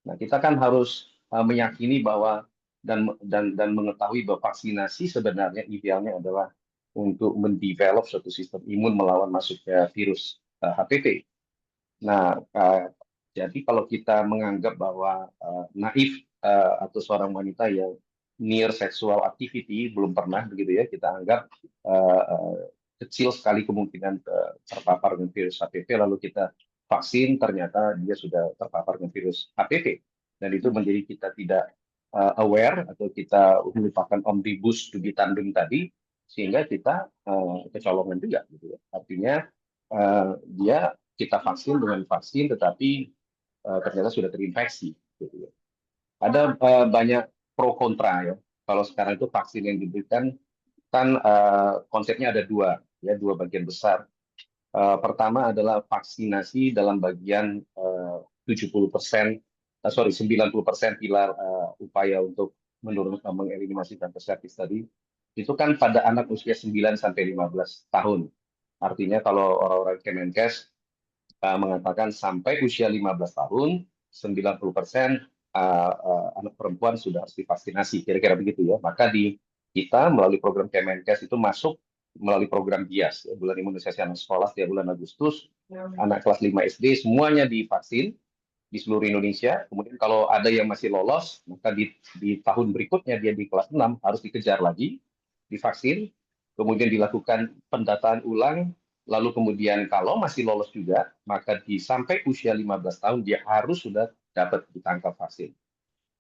Nah, kita kan harus meyakini bahwa dan mengetahui bahwa vaksinasi sebenarnya idealnya adalah untuk mendevelop suatu sistem imun melawan masuknya virus HPV. Nah, jadi kalau kita menganggap bahwa naif atau seorang wanita yang near sexual activity belum pernah begitu ya, kita anggap kecil sekali kemungkinan terpapar dengan virus HPV, lalu kita vaksin ternyata dia sudah terpapar dengan virus HPV, dan itu menjadi kita tidak aware atau kita melupakan omnibus studi tandem tadi, sehingga kita kecolongan juga gitu ya. Artinya dia kita vaksin dengan vaksin tetapi ternyata sudah terinfeksi gitu ya. Ada banyak pro kontra ya. Kalau sekarang itu vaksin yang diberikan kan konsepnya ada dua bagian besar. Pertama adalah vaksinasi dalam bagian 90% pilar upaya untuk mengeliminasi kanker serviks tadi. Itu kan pada anak usia 9 sampai 15 tahun. Artinya kalau orang-orang Kemenkes mengatakan sampai usia 15 tahun 90% anak perempuan sudah harus divaksinasi, kira-kira begitu ya. Maka di kita melalui program Kemenkes itu masuk melalui program BIAS, ya, bulan imunisasi anak sekolah setiap bulan Agustus, anak kelas 5 SD semuanya divaksin di seluruh Indonesia. Kemudian kalau ada yang masih lolos, maka di tahun berikutnya dia di kelas 6 harus dikejar lagi, divaksin, kemudian dilakukan pendataan ulang, lalu kemudian kalau masih lolos juga, maka sampai usia 15 tahun dia harus sudah dapat ditangkap vaksin.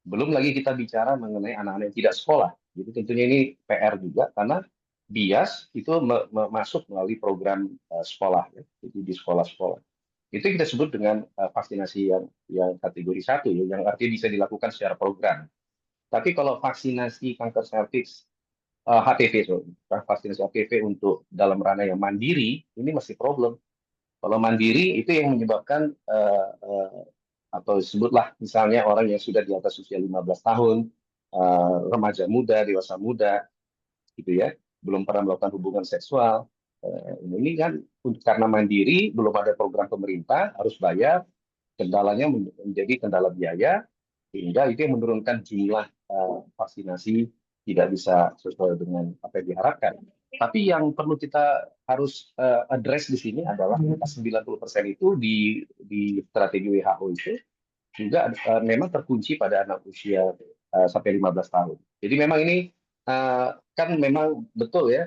Belum lagi kita bicara mengenai anak-anak yang tidak sekolah. Jadi tentunya ini PR juga, karena BIAS itu masuk melalui program sekolah, ya. Jadi di sekolah-sekolah. Itu kita sebut dengan vaksinasi yang kategori 1, ya, yang artinya bisa dilakukan secara program. Tapi kalau vaksinasi kanker serviks HPV, vaksinasi HPV untuk dalam ranah yang mandiri, ini masih problem. Kalau mandiri itu yang menyebabkan atau sebutlah misalnya orang yang sudah di atas usia 15 tahun, remaja muda, dewasa muda, gitu ya, belum pernah melakukan hubungan seksual. Ini kan karena mandiri, belum ada program pemerintah, harus bayar, kendalanya menjadi kendala biaya, sehingga itu yang menurunkan jumlah vaksinasi tidak bisa sesuai dengan apa yang diharapkan. Tapi yang perlu kita harus address di sini adalah 90% itu di strategi WHO itu juga memang terkunci pada anak usia sampai 15 tahun. Jadi memang ini kan memang betul ya,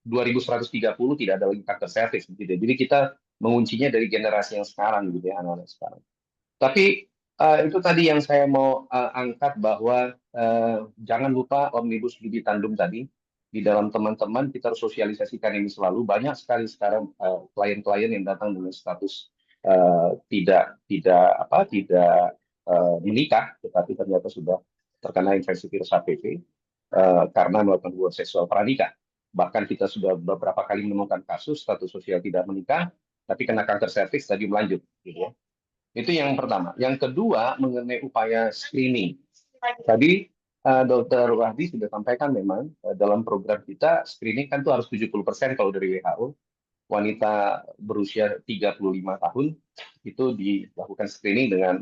2130 tidak ada lagi kanker serviks gitu. Jadi kita menguncinya dari generasi yang sekarang gitu ya, anak-anak sekarang. Tapi itu tadi yang saya mau angkat, bahwa jangan lupa omnibus studi tandem tadi. Di dalam teman-teman kita harus sosialisasikan ini selalu. Banyak sekali sekarang klien-klien yang datang dengan status tidak menikah, tetapi ternyata sudah terkena infeksi virus HPV karena melakukan hubungan seksual pranikah. Bahkan kita sudah beberapa kali menemukan kasus status sosial tidak menikah, tapi kena kanker serviks tadi melanjut, gitu ya. Itu yang pertama. Yang kedua mengenai upaya screening. Tadi Dr. Wahdi sudah sampaikan memang dalam program kita screening kan itu harus 70% kalau dari WHO. Wanita berusia 35 tahun itu dilakukan screening dengan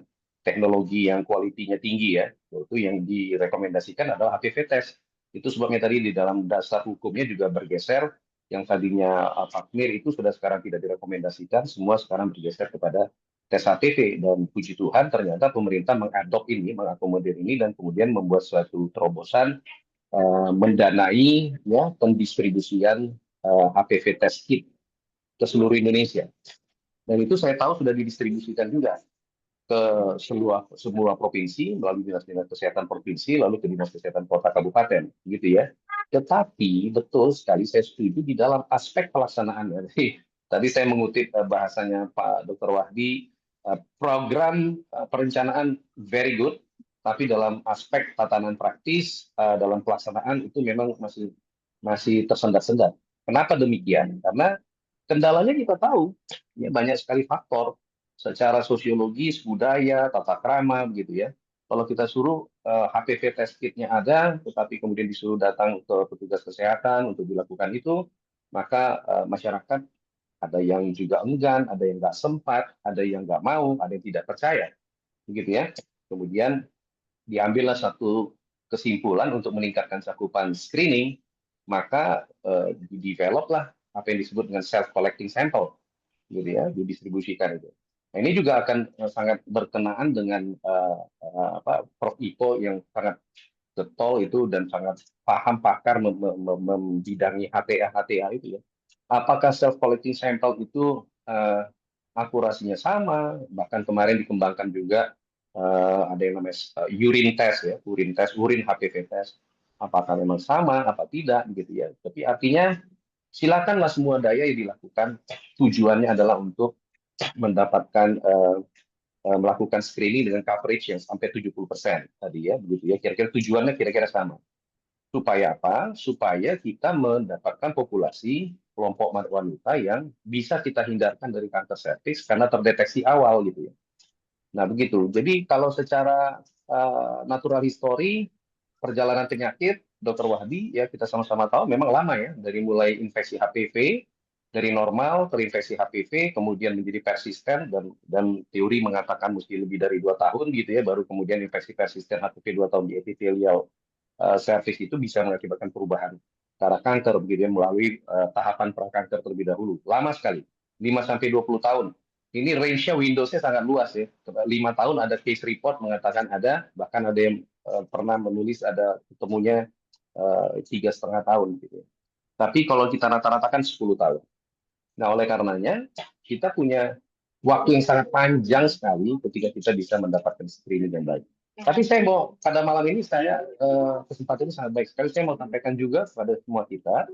teknologi yang kualitinya tinggi ya. Itu yang direkomendasikan adalah HPV test. Itu sebabnya tadi di dalam dasar hukumnya juga bergeser, yang tadinya Fakmir itu sudah sekarang tidak direkomendasikan, semua sekarang bergeser kepada tes HPV, dan puji Tuhan ternyata pemerintah mengakomodir ini dan kemudian membuat suatu terobosan mendanai ya pendistribusian HPV test kit ke seluruh Indonesia. Dan itu saya tahu sudah didistribusikan juga ke semua provinsi melalui dinas-dinas kesehatan provinsi, lalu ke dinas kesehatan kota kabupaten, gitu ya. Tetapi betul sekali saya setuju di dalam aspek pelaksanaan. Tadi saya mengutip bahasanya Pak Dr. Wahdi, program perencanaan very good, tapi dalam aspek tatanan praktis, dalam pelaksanaan itu memang masih tersendat-sendat. Kenapa demikian? Karena kendalanya kita tahu, ya banyak sekali faktor secara sosiologis, budaya, tata krama, begitu ya. Kalau kita suruh HPV test kitnya ada, tetapi kemudian disuruh datang ke petugas kesehatan untuk dilakukan itu, maka masyarakat ada yang juga enggan, ada yang nggak sempat, ada yang nggak mau, ada yang tidak percaya, begitu ya. Kemudian diambillah satu kesimpulan untuk meningkatkan cakupan screening, maka di-develop lah apa yang disebut dengan self-collecting sample, gitu ya, didistribusikan itu. Nah, ini juga akan sangat berkenaan dengan Prof. Ipo yang sangat getol itu dan sangat paham pakar membidangi HTA itu ya. Apakah self-collecting sample itu akurasinya sama? Bahkan kemarin dikembangkan juga ada yang namanya urine test ya, urine HPV test. Apakah memang sama, apa tidak, gitu ya. Tapi artinya silakanlah semua daya yang dilakukan. Tujuannya adalah untuk mendapatkan melakukan screening dengan coverage yang sampai 70% tadi ya, begitu ya. Kira-kira tujuannya kira-kira sama. Supaya apa? Supaya kita mendapatkan populasi kelompok wanita yang bisa kita hindarkan dari kanker serviks karena terdeteksi awal gitu ya. Nah, begitu. Jadi kalau secara natural history perjalanan penyakit Dr. Wahdi ya kita sama-sama tahu memang lama ya, dari mulai infeksi HPV dari normal terinfeksi HPV kemudian menjadi persisten dan teori mengatakan mesti lebih dari 2 tahun gitu ya baru kemudian infeksi persisten HPV 2 tahun di epithelial serviks itu bisa mengakibatkan perubahan darah kanker begitu ya melalui tahapan prakanker terlebih dahulu. Lama sekali, 5-20 tahun. Ini range-nya Windows-nya sangat luas ya. 5 tahun ada case report mengatakan ada, bahkan ada yang pernah menulis ada ketemunya 3,5 tahun gitu. Tapi kalau kita rata-ratakan 10 tahun. Nah, oleh karenanya kita punya waktu yang sangat panjang sekali ketika kita bisa mendapatkan screening yang baik. Tapi saya mau pada malam ini kesempatan ini sangat baik sekali. Saya mau sampaikan juga kepada semua kita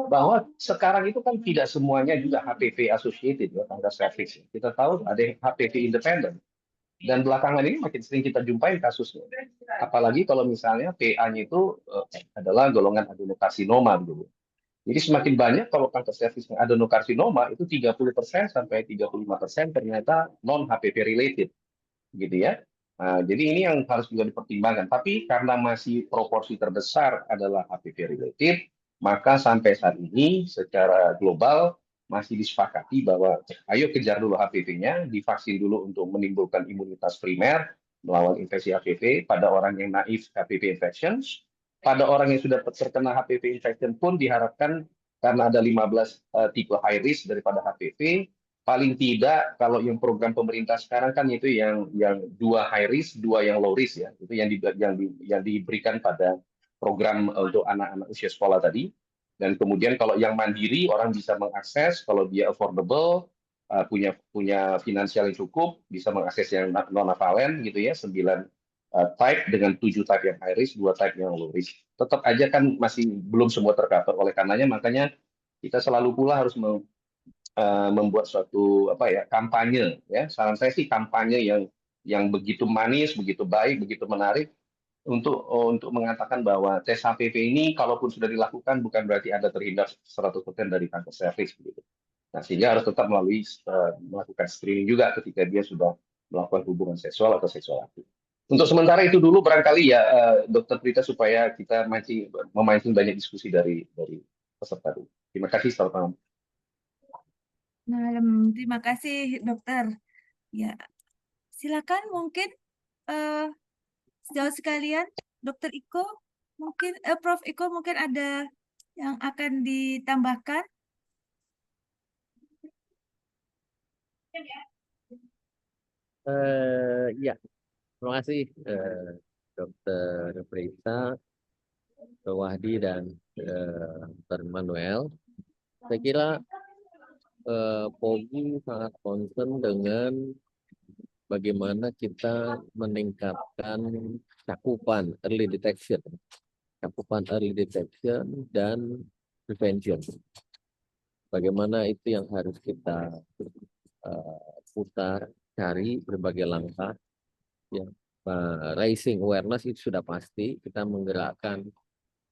bahwa sekarang itu kan tidak semuanya juga HPV associated ya kanker serviks. Kita tahu ada HPV independent dan belakangan ini makin sering kita jumpai kasusnya. Apalagi kalau misalnya PA-nya itu adalah golongan adenokarsinoma gitu. Jadi semakin banyak kalau kanker serviks yang adenokarsinoma itu 30% sampai 35% ternyata non HPV related gitu ya. Nah, jadi ini yang harus juga dipertimbangkan. Tapi karena masih proporsi terbesar adalah HPV related, maka sampai saat ini secara global masih disepakati bahwa ayo kejar dulu HPV-nya, divaksin dulu untuk menimbulkan imunitas primer melawan infeksi HPV pada orang yang naif HPV infections. Pada orang yang sudah terkena HPV infection pun diharapkan karena ada 15 tipe high risk daripada HPV, paling tidak kalau yang program pemerintah sekarang kan itu yang 2 high risk, 2 yang low risk ya. Itu yang diberikan pada program untuk anak-anak usia sekolah tadi. Dan kemudian kalau yang mandiri orang bisa mengakses kalau dia affordable, punya finansial yang cukup, bisa mengakses yang non-avalen gitu ya, 9 type dengan 7 type yang high risk, 2 type yang low risk. Tetap aja kan masih belum semua tercover. Oleh karenanya makanya kita selalu pula harus membuat suatu kampanye ya. Saran saya sih kampanye yang begitu manis, begitu baik, begitu menarik untuk mengatakan bahwa tes HPV ini kalaupun sudah dilakukan bukan berarti Anda terhindar 100% dari kanker serviks begitu. Nah, sehingga harus tetap melakukan screening juga ketika dia sudah melakukan hubungan seksual atau seksual aktif. Untuk sementara itu dulu barangkali ya Dr. Prita supaya kita memancing banyak diskusi dari peserta dulu. Terima kasih, selamat malam. Terima kasih dokter. Ya, silakan mungkin sejauh sekalian, Dokter Iko mungkin Prof Iko mungkin ada yang akan ditambahkan. Ya, terima kasih Dr. Prita, Dr. Wahdi dan Dr. Manuel. Saya kira POGI sangat concern dengan bagaimana kita meningkatkan cakupan early detection cakupan early detection dan prevention. Bagaimana itu yang harus kita putar, cari berbagai langkah. Ya, raising awareness itu sudah pasti. Kita menggerakkan,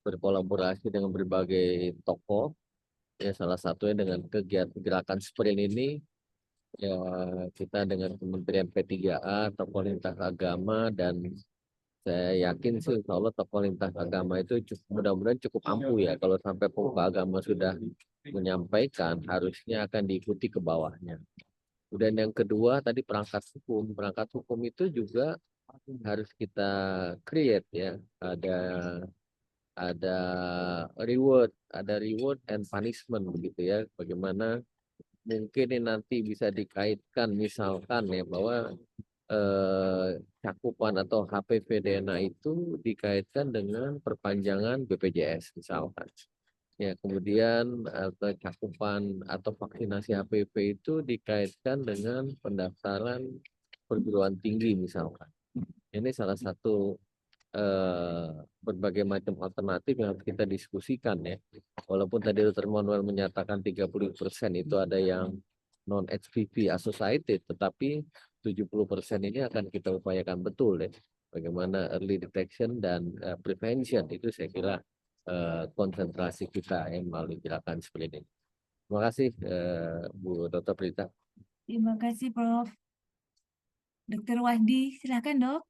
berkolaborasi dengan berbagai tokoh. Ya, salah satunya dengan kegiatan gerakan sprint ini, ya kita dengan Kementerian P3A, tokoh lintas agama, dan saya yakin sih insya Allah tokoh lintas agama itu mudah-mudahan cukup ampuh ya. Kalau sampai pemuka agama sudah menyampaikan, harusnya akan diikuti ke bawahnya. Dan yang kedua tadi perangkat hukum. Perangkat hukum itu juga harus kita create ya. Ada reward and punishment begitu ya. Bagaimana mungkin ini nanti bisa dikaitkan misalkan ya bahwa cakupan atau HPV DNA itu dikaitkan dengan perpanjangan BPJS misalkan. Ya, kemudian atau cakupan atau vaksinasi HPV itu dikaitkan dengan pendaftaran perguruan tinggi misalkan. Ini salah satu berbagai macam alternatif yang harus kita diskusikan ya. Walaupun tadi Dr. Manuel menyatakan 30% itu ada yang non-HPV associated, tetapi 70% ini akan kita upayakan betul ya. Bagaimana early detection dan prevention itu saya kira konsentrasi kita melalui gerakan seperti ini. Terima kasih Bu Dr. Prita. Terima kasih Prof. Dr. Wahdi, silakan Dok.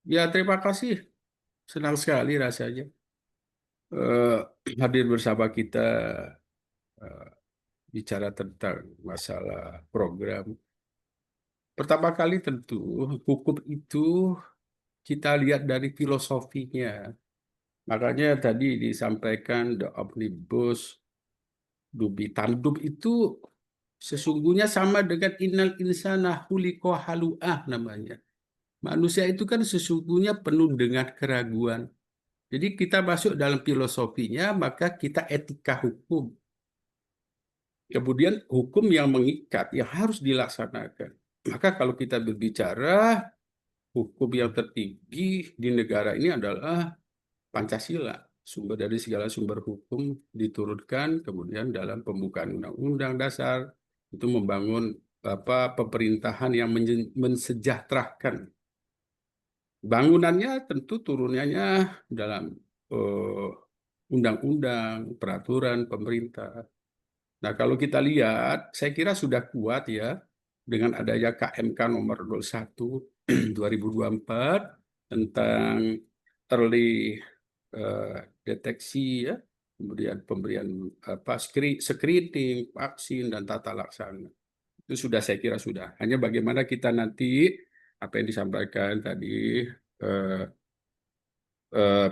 Ya, terima kasih. Senang sekali rasanya hadir bersama kita bicara tentang masalah program. Pertama kali tentu hukum itu kita lihat dari filosofinya. Makanya tadi disampaikan the omnibus dubi tandum itu sesungguhnya sama dengan innal insana khuliqa halu'ah namanya. Manusia itu kan sesungguhnya penuh dengan keraguan. Jadi kita masuk dalam filosofinya, maka kita etika hukum. Kemudian hukum yang mengikat, yang harus dilaksanakan. Maka kalau kita berbicara, hukum yang tertinggi di negara ini adalah Pancasila. Sumber dari segala sumber hukum diturunkan, kemudian dalam pembukaan Undang-Undang Dasar, itu membangun pemerintahan yang mensejahterakan. Bangunannya tentu turunannya dalam undang-undang, peraturan pemerintah. Nah, kalau kita lihat, saya kira sudah kuat ya dengan adanya KMK nomor 01 2024 tentang early deteksi ya, kemudian pemberian screening, vaksin dan tata laksana. Itu sudah saya kira sudah. Hanya bagaimana kita nanti apa yang disampaikan tadi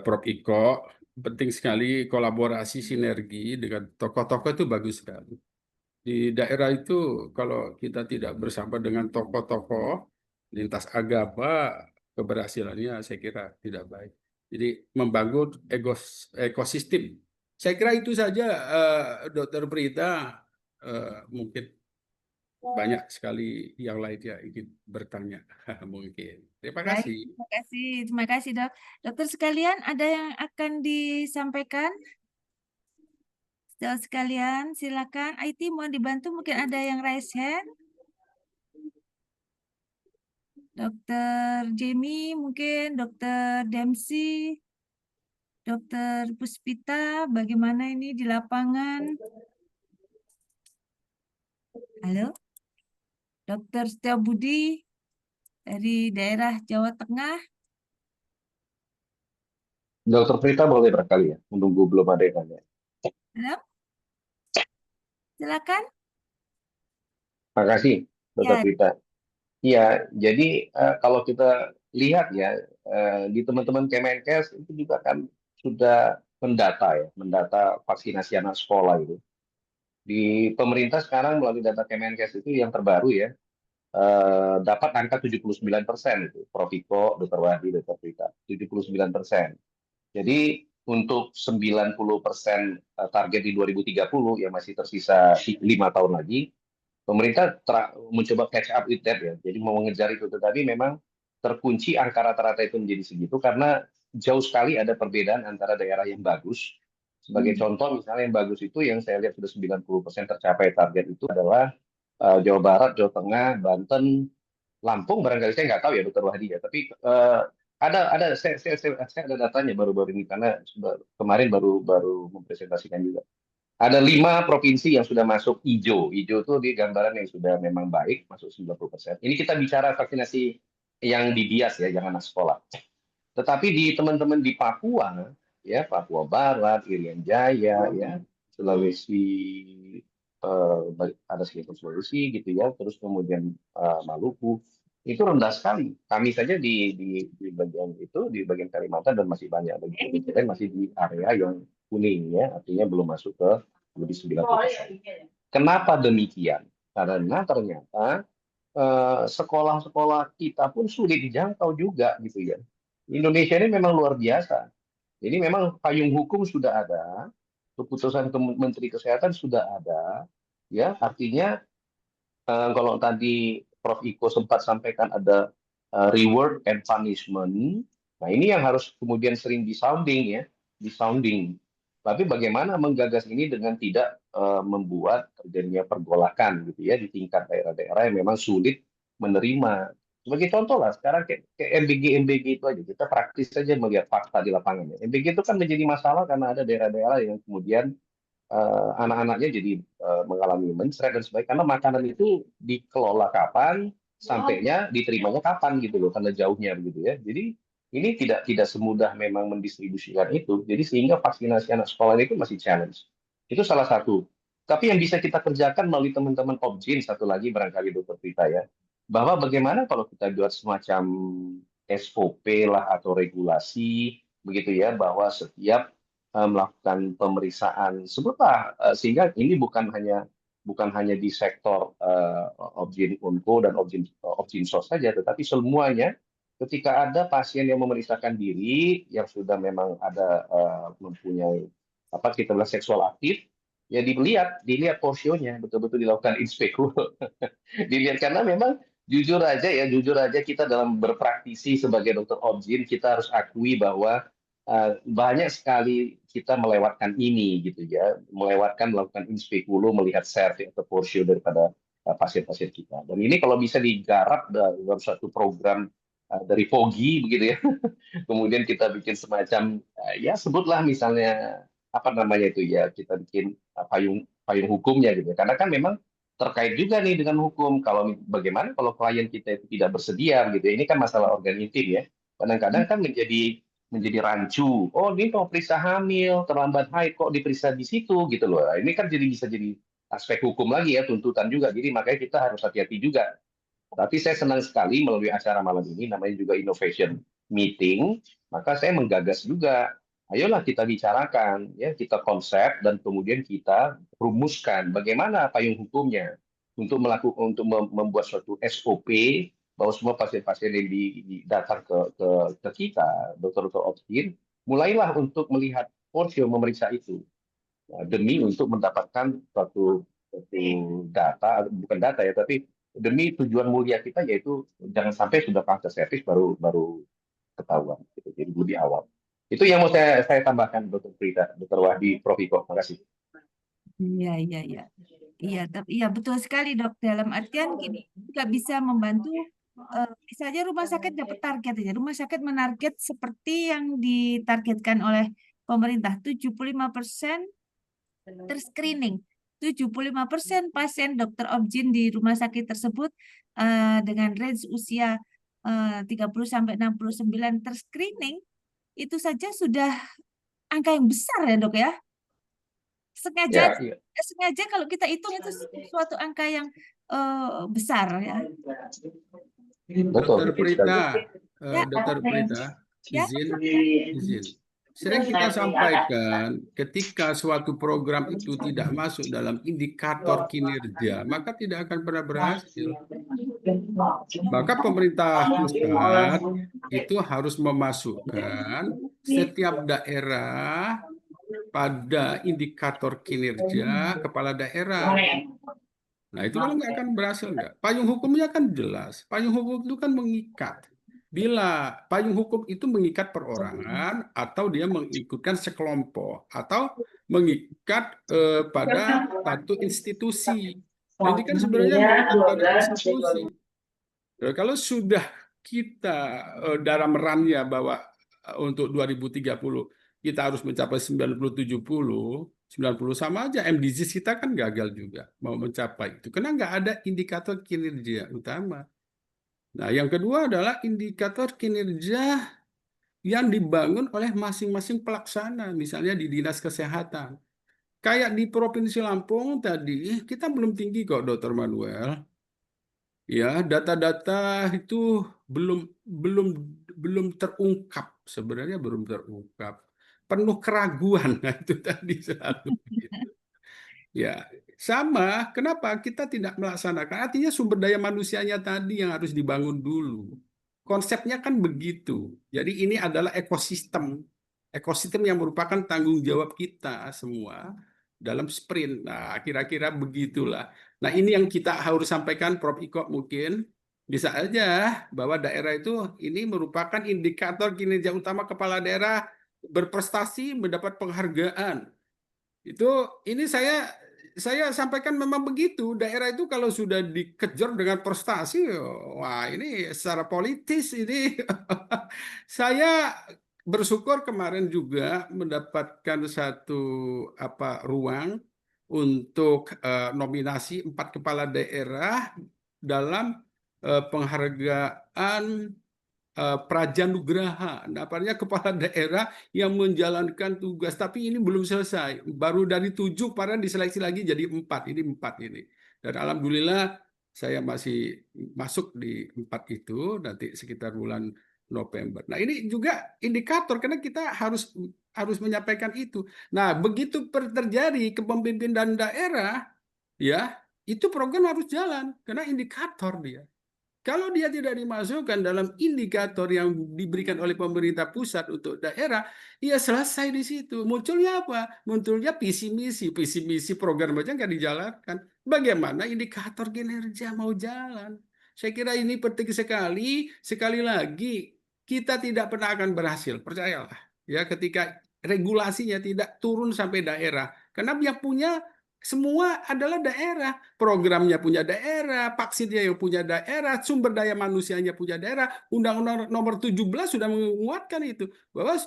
Prof. Iko, penting sekali kolaborasi sinergi dengan tokoh-tokoh itu bagus sekali. Di daerah itu kalau kita tidak bersama dengan tokoh-tokoh lintas agama, keberhasilannya saya kira tidak baik. Jadi membangun ekosistem. Saya kira itu saja, Dr. Prita. Mungkin banyak sekali yang lainnya ingin bertanya mungkin. Terima Baik, kasih. terima kasih Dok. Dokter sekalian, ada yang akan disampaikan? Saudara sekalian, silakan. IT mau dibantu, mungkin ada yang raise hand. Dokter Jamie, mungkin Dokter Dempsey, Dokter Puspita, bagaimana ini di lapangan? Halo, Dokter Setiabudi dari daerah Jawa Tengah. Dokter Prita boleh barangkali ya, menunggu belum ada yang nanya. Halo, silakan. Terima kasih, Dokter Ya. Prita. Iya, jadi kalau kita lihat ya, di teman-teman Kemenkes itu juga kan sudah mendata vaksinasi anak sekolah itu. Di pemerintah sekarang melalui data Kemenkes itu yang terbaru ya, dapat angka 79% itu, Prof. Iko, Dr. Wadi, Dr. Prita, 79%. Jadi untuk 90% target di 2030 yang masih tersisa 5 tahun lagi, Pemerintah mencoba catch up with that ya, jadi mau mengejar itu, tetapi memang terkunci angka rata-rata itu menjadi segitu karena jauh sekali ada perbedaan antara daerah yang bagus. Sebagai contoh, misalnya yang bagus itu yang saya lihat sudah 90% tercapai target itu adalah Jawa Barat, Jawa Tengah, Banten, Lampung barangkali saya nggak tahu ya Dr. Wahdi ya, tapi ada saya ada datanya baru-baru ini karena kemarin baru mempresentasikan juga. Ada 5 provinsi yang sudah masuk hijau. Hijau itu di gambaran yang sudah memang baik, masuk 90%. Ini kita bicara vaksinasi yang di bias ya, yang anak sekolah. Tetapi di teman-teman di Papua, ya Papua Barat, Irian Jaya, ya Sulawesi, ada sekitar Sulawesi gitu ya, terus kemudian Maluku, itu rendah sekali. Kami saja di bagian itu, di bagian Kalimantan dan masih banyak lagi masih di area yang kuning ya, artinya belum masuk ke lebih 90%. Kenapa demikian? Karena ternyata sekolah-sekolah kita pun sulit dijangkau juga gitu ya. Indonesia ini memang luar biasa. Jadi memang payung hukum sudah ada, keputusan Menteri Kesehatan sudah ada, ya artinya kalau tadi Prof. Iko sempat sampaikan ada reward and punishment. Nah ini yang harus kemudian sering disounding ya, disounding. Tapi bagaimana menggagas ini dengan tidak membuat terjadinya pergolakan gitu ya di tingkat daerah-daerah yang memang sulit menerima. Sebagai contoh lah, sekarang kayak MBG itu aja, kita praktis saja melihat fakta di lapangan. MBG itu kan menjadi masalah karena ada daerah-daerah yang kemudian anak-anaknya jadi mengalami mencret dan sebagainya karena makanan itu dikelola kapan, sampainya diterimanya kapan gitu loh, karena jauhnya begitu ya. Jadi ini tidak semudah memang mendistribusikan itu. Jadi sehingga vaksinasi anak sekolah itu masih challenge. Itu salah satu. Tapi yang bisa kita kerjakan melalui teman-teman Objin, satu lagi barangkali Dr. Prita ya, bahwa bagaimana kalau kita buat semacam SOP lah atau regulasi begitu ya, bahwa setiap melakukan pemeriksaan sebutlah sehingga ini bukan hanya di sektor Objin Unko dan Objin Sos saja, tetapi semuanya ketika ada pasien yang memeriksakan diri yang sudah memang ada mempunyai apa kita bilang seksual aktif, ya dilihat porsionya betul-betul dilakukan inspeksi. Dilihat karena memang jujur aja kita dalam berpraktisi sebagai dokter Objin kita harus akui bahwa banyak sekali kita melewatkan ini gitu ya, melakukan inspekulu, melihat servis atau porsio daripada pasien-pasien kita. Dan ini kalau bisa digarap dalam satu program dari POGI begitu ya, kemudian kita bikin semacam ya sebutlah misalnya apa namanya itu ya, kita bikin payung hukumnya gitu ya. Karena kan memang terkait juga nih dengan hukum. Kalau bagaimana kalau klien kita itu tidak bersedia gitu ya. Ini kan masalah organik ya. Kadang-kadang kan menjadi rancu. Oh, ini mau periksa hamil, terlambat haid kok diperiksa di situ gitu loh. Nah, ini kan bisa jadi aspek hukum lagi ya, tuntutan juga. Jadi makanya kita harus hati-hati juga. Tapi saya senang sekali melalui acara malam ini, namanya juga Innovation Meeting, maka saya menggagas juga, ayolah kita bicarakan, ya kita konsep dan kemudian kita rumuskan bagaimana payung hukumnya untuk membuat suatu SOP bahwa semua pasien-pasien yang datang ke kita, dokter-dokter Objin, mulailah untuk melihat porsio memeriksa itu demi untuk mendapatkan suatu data, bukan data ya, tapi demi tujuan mulia kita yaitu jangan sampai sudah kanker servis baru ketahuan, gitu. Jadi lebih awal. Itu yang mau saya tambahkan, Dr. Prita, Dr. Wahdi, Prof. Iko. Terima kasih. Iya, betul sekali dok. Dalam artian gini, juga bisa membantu. Misalnya rumah sakit dapat target aja. Rumah sakit menarget seperti yang ditargetkan oleh pemerintah, 75% terscreening. 75% pasien dokter Objin di rumah sakit tersebut dengan range usia 30-69 terscreening, itu saja sudah angka yang besar ya dok ya. Sengaja kalau kita hitung itu suatu angka yang besar ya. Dokter Prita, izin. Sering kita sampaikan ketika suatu program itu tidak masuk dalam indikator kinerja, maka tidak akan pernah berhasil. Maka pemerintah pusat itu harus memasukkan setiap daerah pada indikator kinerja kepala daerah. Nah, itu kan nggak akan berhasil nggak. Payung hukumnya kan jelas. Payung hukum itu kan mengikat. Bila payung hukum itu mengikat perorangan atau dia mengikutkan sekelompok atau mengikat pada satu institusi. Nah, ini kan sebenarnya mengikat pada institusi. Nah, kalau sudah kita dalam rannya bahwa untuk 2030 kita harus mencapai 90 70 90 sama aja MDGs kita kan gagal juga mau mencapai itu karena nggak ada indikator kinerja utama. Nah, yang kedua adalah indikator kinerja yang dibangun oleh masing-masing pelaksana, misalnya di Dinas Kesehatan. Kayak di Provinsi Lampung tadi, kita belum tinggi kok, Dr. Manuel. Ya, data-data itu belum belum belum terungkap, sebenarnya belum terungkap. Penuh keraguan, nah itu tadi selalu begitu. Ya, sama. Kenapa kita tidak melaksanakan? Artinya sumber daya manusianya tadi yang harus dibangun dulu. Konsepnya kan begitu. Jadi ini adalah ekosistem. Ekosistem yang merupakan tanggung jawab kita semua dalam sprint. Nah, kira-kira begitulah. Nah, ini yang kita harus sampaikan, Prof. Iko, mungkin bisa aja bahwa daerah itu ini merupakan indikator kinerja utama kepala daerah berprestasi mendapat penghargaan. Ini saya sampaikan memang begitu. Daerah itu kalau sudah dikejar dengan prestasi, wah ini secara politis ini saya bersyukur kemarin juga mendapatkan satu ruang untuk nominasi 4 kepala daerah dalam penghargaan Praja Nugraha. Nah, artinya kepala daerah yang menjalankan tugas, tapi ini belum selesai. Baru dari 7, padahal diseleksi lagi jadi 4. Ini 4 ini. Dan alhamdulillah saya masih masuk di 4 itu nanti sekitar bulan November. Nah, ini juga indikator karena kita harus menyampaikan itu. Nah, begitu terjadi kepemimpinan daerah, ya, itu program harus jalan karena indikator dia. Kalau dia tidak dimasukkan dalam indikator yang diberikan oleh pemerintah pusat untuk daerah, ya selesai di situ. Munculnya apa? Munculnya visi misi program aja nggak dijalankan. Bagaimana indikator kinerja mau jalan? Saya kira ini penting sekali. Sekali lagi, kita tidak pernah akan berhasil, percayalah. Ya, ketika regulasinya tidak turun sampai daerah, karena yang punya semua adalah daerah, programnya punya daerah, vaksinnya yang punya daerah, sumber daya manusianya punya daerah. Undang-Undang Nomor 17 sudah menguatkan itu bahwa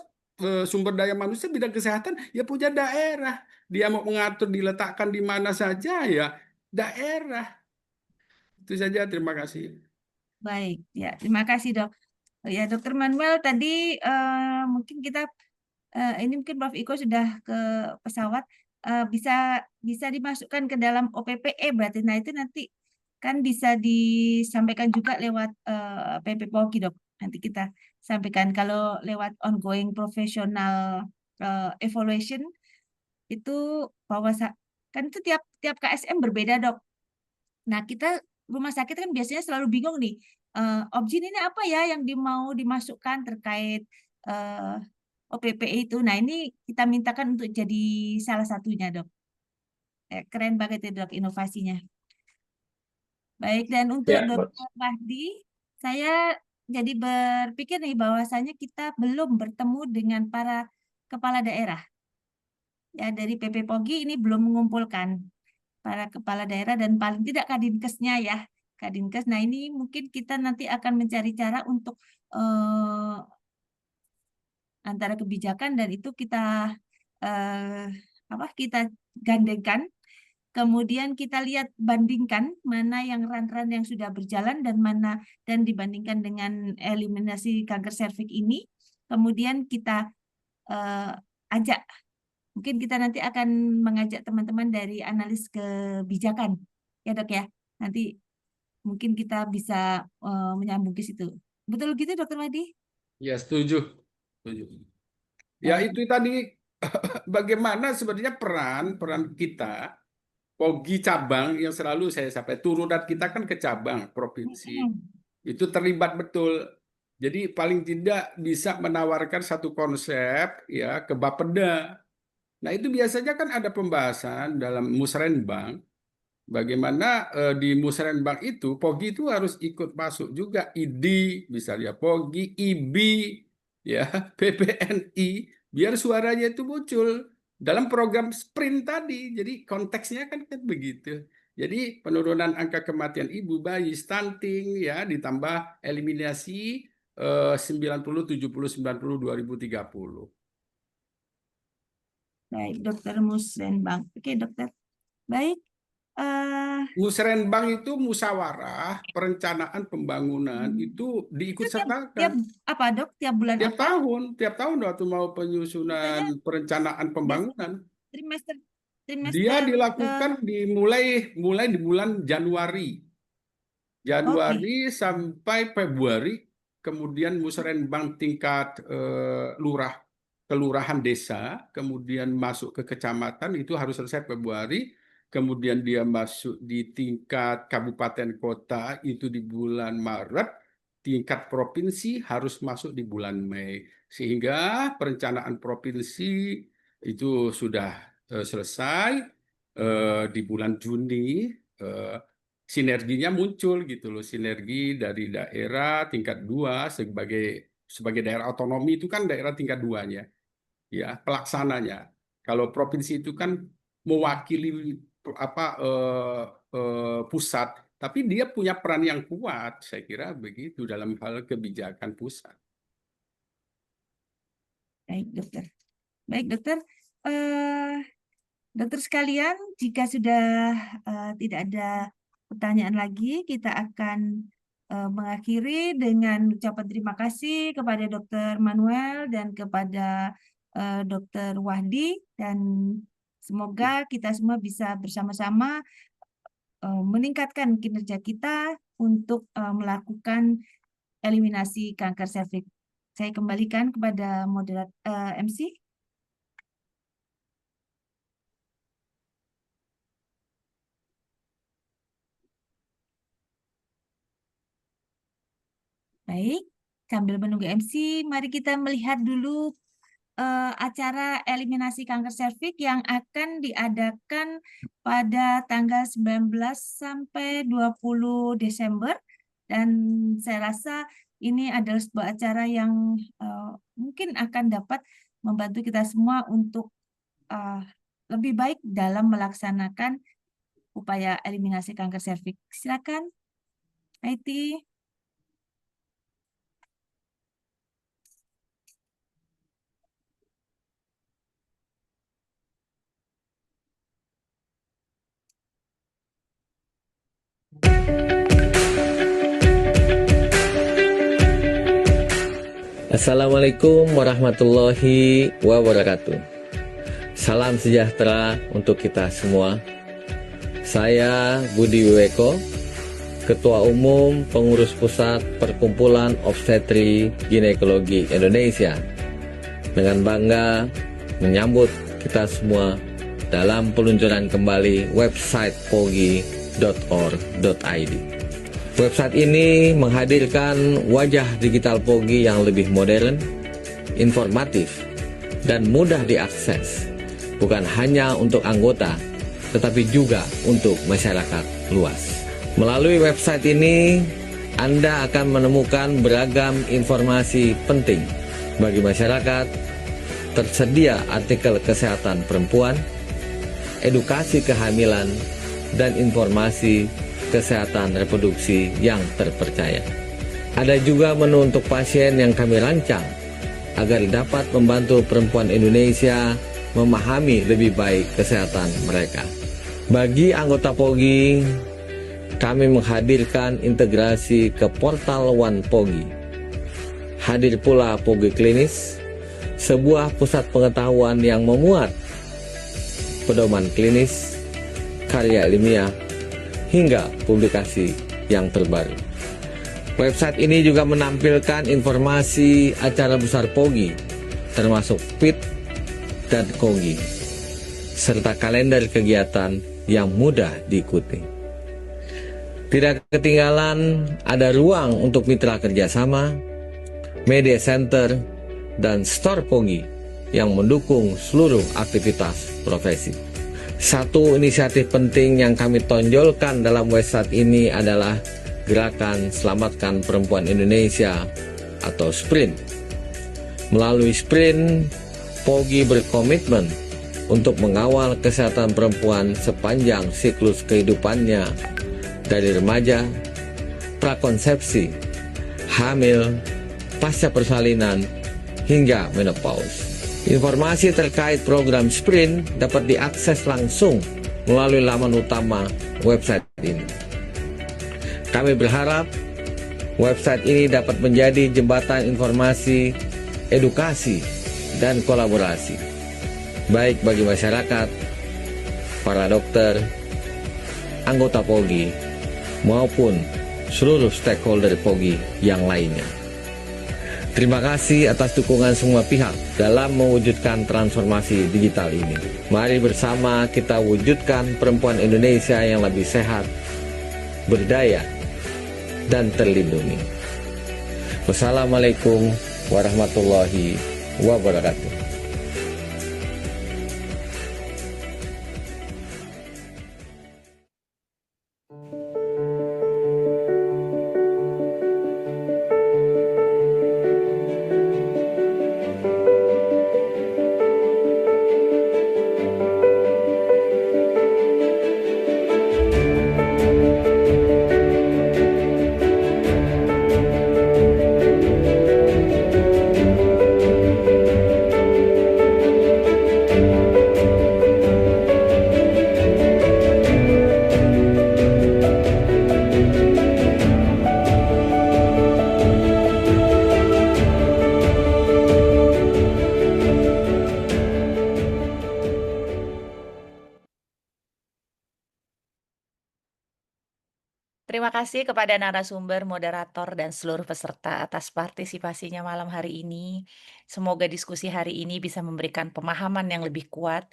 sumber daya manusia bidang kesehatan ya punya daerah. Dia mau mengatur diletakkan di mana saja ya daerah. Itu saja, terima kasih. Baik, ya terima kasih dok. Ya Dokter Manuel tadi mungkin kita ini mungkin Prof. Iko sudah ke pesawat bisa dimasukkan ke dalam OPPE berarti. Nah itu nanti kan bisa disampaikan juga lewat PP POGI dok. Nanti kita sampaikan kalau lewat ongoing professional evaluation itu bahwa kan itu tiap KSM berbeda dok. Nah kita rumah sakit kan biasanya selalu bingung nih. Objin ini apa ya yang mau dimasukkan terkait OPPE itu. Nah, ini kita mintakan untuk jadi salah satunya, Dok. Keren banget ya, Dok, inovasinya. Baik, dan untuk Ya, Dr. Mahdi, saya jadi berpikir nih bahwasanya kita belum bertemu dengan para kepala daerah. Ya, dari PP POGI ini belum mengumpulkan para kepala daerah dan paling tidak Kadinkesnya ya. Kadinkes. Nah, ini mungkin kita nanti akan mencari cara untuk antara kebijakan dan itu kita kita gandengkan, kemudian kita lihat bandingkan mana yang ran-ran yang sudah berjalan dan dibandingkan dengan eliminasi kanker serviks ini, kemudian kita ajak, mungkin kita nanti akan mengajak teman-teman dari analis kebijakan ya dok ya, nanti mungkin kita bisa menyambung ke situ. Betul gitu Dokter Mahdi? Ya, setuju. Ya, itu tadi bagaimana sebenarnya peran kita POGI cabang yang selalu saya sampai turunan kita kan ke cabang provinsi itu terlibat betul. Jadi paling tidak bisa menawarkan satu konsep ya ke Bapeda. Nah itu biasanya kan ada pembahasan dalam musrenbang Bagaimana di musrenbang itu Pogi itu harus ikut masuk juga, ID misalnya Pogi, IBI, ya PPNI, biar suaranya itu muncul dalam program sprint tadi. Jadi konteksnya kan begitu. Jadi penurunan angka kematian ibu, bayi, stunting, ya ditambah eliminasi 90, 70, 90, 2030. Baik, Dokter Musrenbang. Oke, Dokter. Baik. Musrenbang itu musyawarah perencanaan pembangunan itu diikut Itu tiap sertakan apa, Dok? Tiap bulan tiap apa? tahun waktu mau penyusunan perencanaan pembangunan. Trimester Dia dilakukan mulai di bulan Januari sampai Februari, kemudian musrenbang tingkat kelurahan desa, kemudian masuk ke kecamatan itu harus selesai Februari. Kemudian dia masuk di tingkat kabupaten kota itu di bulan Maret, tingkat provinsi harus masuk di bulan Mei. Sehingga perencanaan provinsi itu sudah selesai di bulan Juni, sinerginya muncul gitu loh, sinergi dari daerah tingkat 2 sebagai daerah otonomi itu kan daerah tingkat 2-nya, ya pelaksananya. Kalau provinsi itu kan mewakili pusat, tapi dia punya peran yang kuat, saya kira begitu dalam hal kebijakan pusat. Baik, Dokter. Baik, Dokter. Dokter sekalian, jika sudah tidak ada pertanyaan lagi, kita akan mengakhiri dengan ucapan terima kasih kepada Dokter Manuel dan kepada Dokter Wahdi, dan semoga kita semua bisa bersama-sama meningkatkan kinerja kita untuk melakukan eliminasi kanker serviks. Saya kembalikan kepada moderator MC. Baik, sambil menunggu MC, mari kita melihat dulu acara eliminasi kanker serviks yang akan diadakan pada tanggal 19 sampai 20 Desember. Dan saya rasa ini adalah sebuah acara yang mungkin akan dapat membantu kita semua untuk lebih baik dalam melaksanakan upaya eliminasi kanker serviks. Silakan, IT. Assalamualaikum warahmatullahi wabarakatuh. Salam sejahtera untuk kita semua. Saya Budi Wiweko, Ketua Umum Pengurus Pusat Perkumpulan Obstetri Ginekologi Indonesia, dengan bangga menyambut kita semua dalam peluncuran kembali website pogi.org.id. Website ini menghadirkan wajah digital Pogi yang lebih modern, informatif, dan mudah diakses, bukan hanya untuk anggota, tetapi juga untuk masyarakat luas. Melalui website ini, Anda akan menemukan beragam informasi penting bagi masyarakat, tersedia artikel kesehatan perempuan, edukasi kehamilan, dan informasi kesehatan reproduksi yang terpercaya. Ada juga menu untuk pasien yang kami rancang agar dapat membantu perempuan Indonesia memahami lebih baik kesehatan mereka. Bagi anggota Pogi, kami menghadirkan integrasi ke portal One Pogi. Hadir pula Pogi Klinis, sebuah pusat pengetahuan yang memuat pedoman klinis, karya ilmiah, hingga publikasi yang terbaru. Website ini juga menampilkan informasi acara besar Pogi, termasuk PIT dan KOGI, serta kalender kegiatan yang mudah diikuti. Tidak ketinggalan, ada ruang untuk mitra kerjasama, media center, dan store Pogi yang mendukung seluruh aktivitas profesi. Satu inisiatif penting yang kami tonjolkan dalam website ini adalah Gerakan Selamatkan Perempuan Indonesia atau SPRINT. Melalui SPRINT, POGI berkomitmen untuk mengawal kesehatan perempuan sepanjang siklus kehidupannya, dari remaja, prakonsepsi, hamil, pasca persalinan, hingga menopause. Informasi terkait program SPRINT dapat diakses langsung melalui laman utama website ini. Kami berharap website ini dapat menjadi jembatan informasi, edukasi, dan kolaborasi, baik bagi masyarakat, para dokter, anggota POGI, maupun seluruh stakeholder POGI yang lainnya. Terima kasih atas dukungan semua pihak dalam mewujudkan transformasi digital ini. Mari bersama kita wujudkan perempuan Indonesia yang lebih sehat, berdaya, dan terlindungi. Wassalamualaikum warahmatullahi wabarakatuh. Terima kasih kepada narasumber, moderator, dan seluruh peserta atas partisipasinya malam hari ini. Semoga diskusi hari ini bisa memberikan pemahaman yang lebih kuat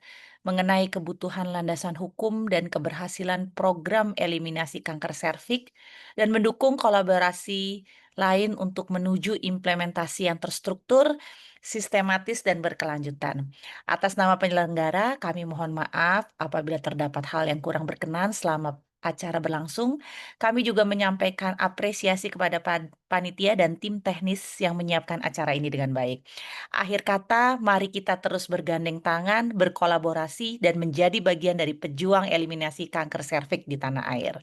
mengenai kebutuhan landasan hukum dan keberhasilan program eliminasi kanker serviks dan mendukung kolaborasi lain untuk menuju implementasi yang terstruktur, sistematis, dan berkelanjutan. Atas nama penyelenggara, kami mohon maaf apabila terdapat hal yang kurang berkenan selama acara berlangsung. Kami juga menyampaikan apresiasi kepada panitia dan tim teknis yang menyiapkan acara ini dengan baik. Akhir kata, mari kita terus bergandeng tangan, berkolaborasi, dan menjadi bagian dari pejuang eliminasi kanker serviks di tanah air.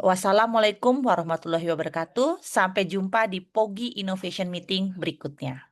Wassalamualaikum warahmatullahi wabarakatuh. Sampai jumpa di POGI Innovation Meeting berikutnya.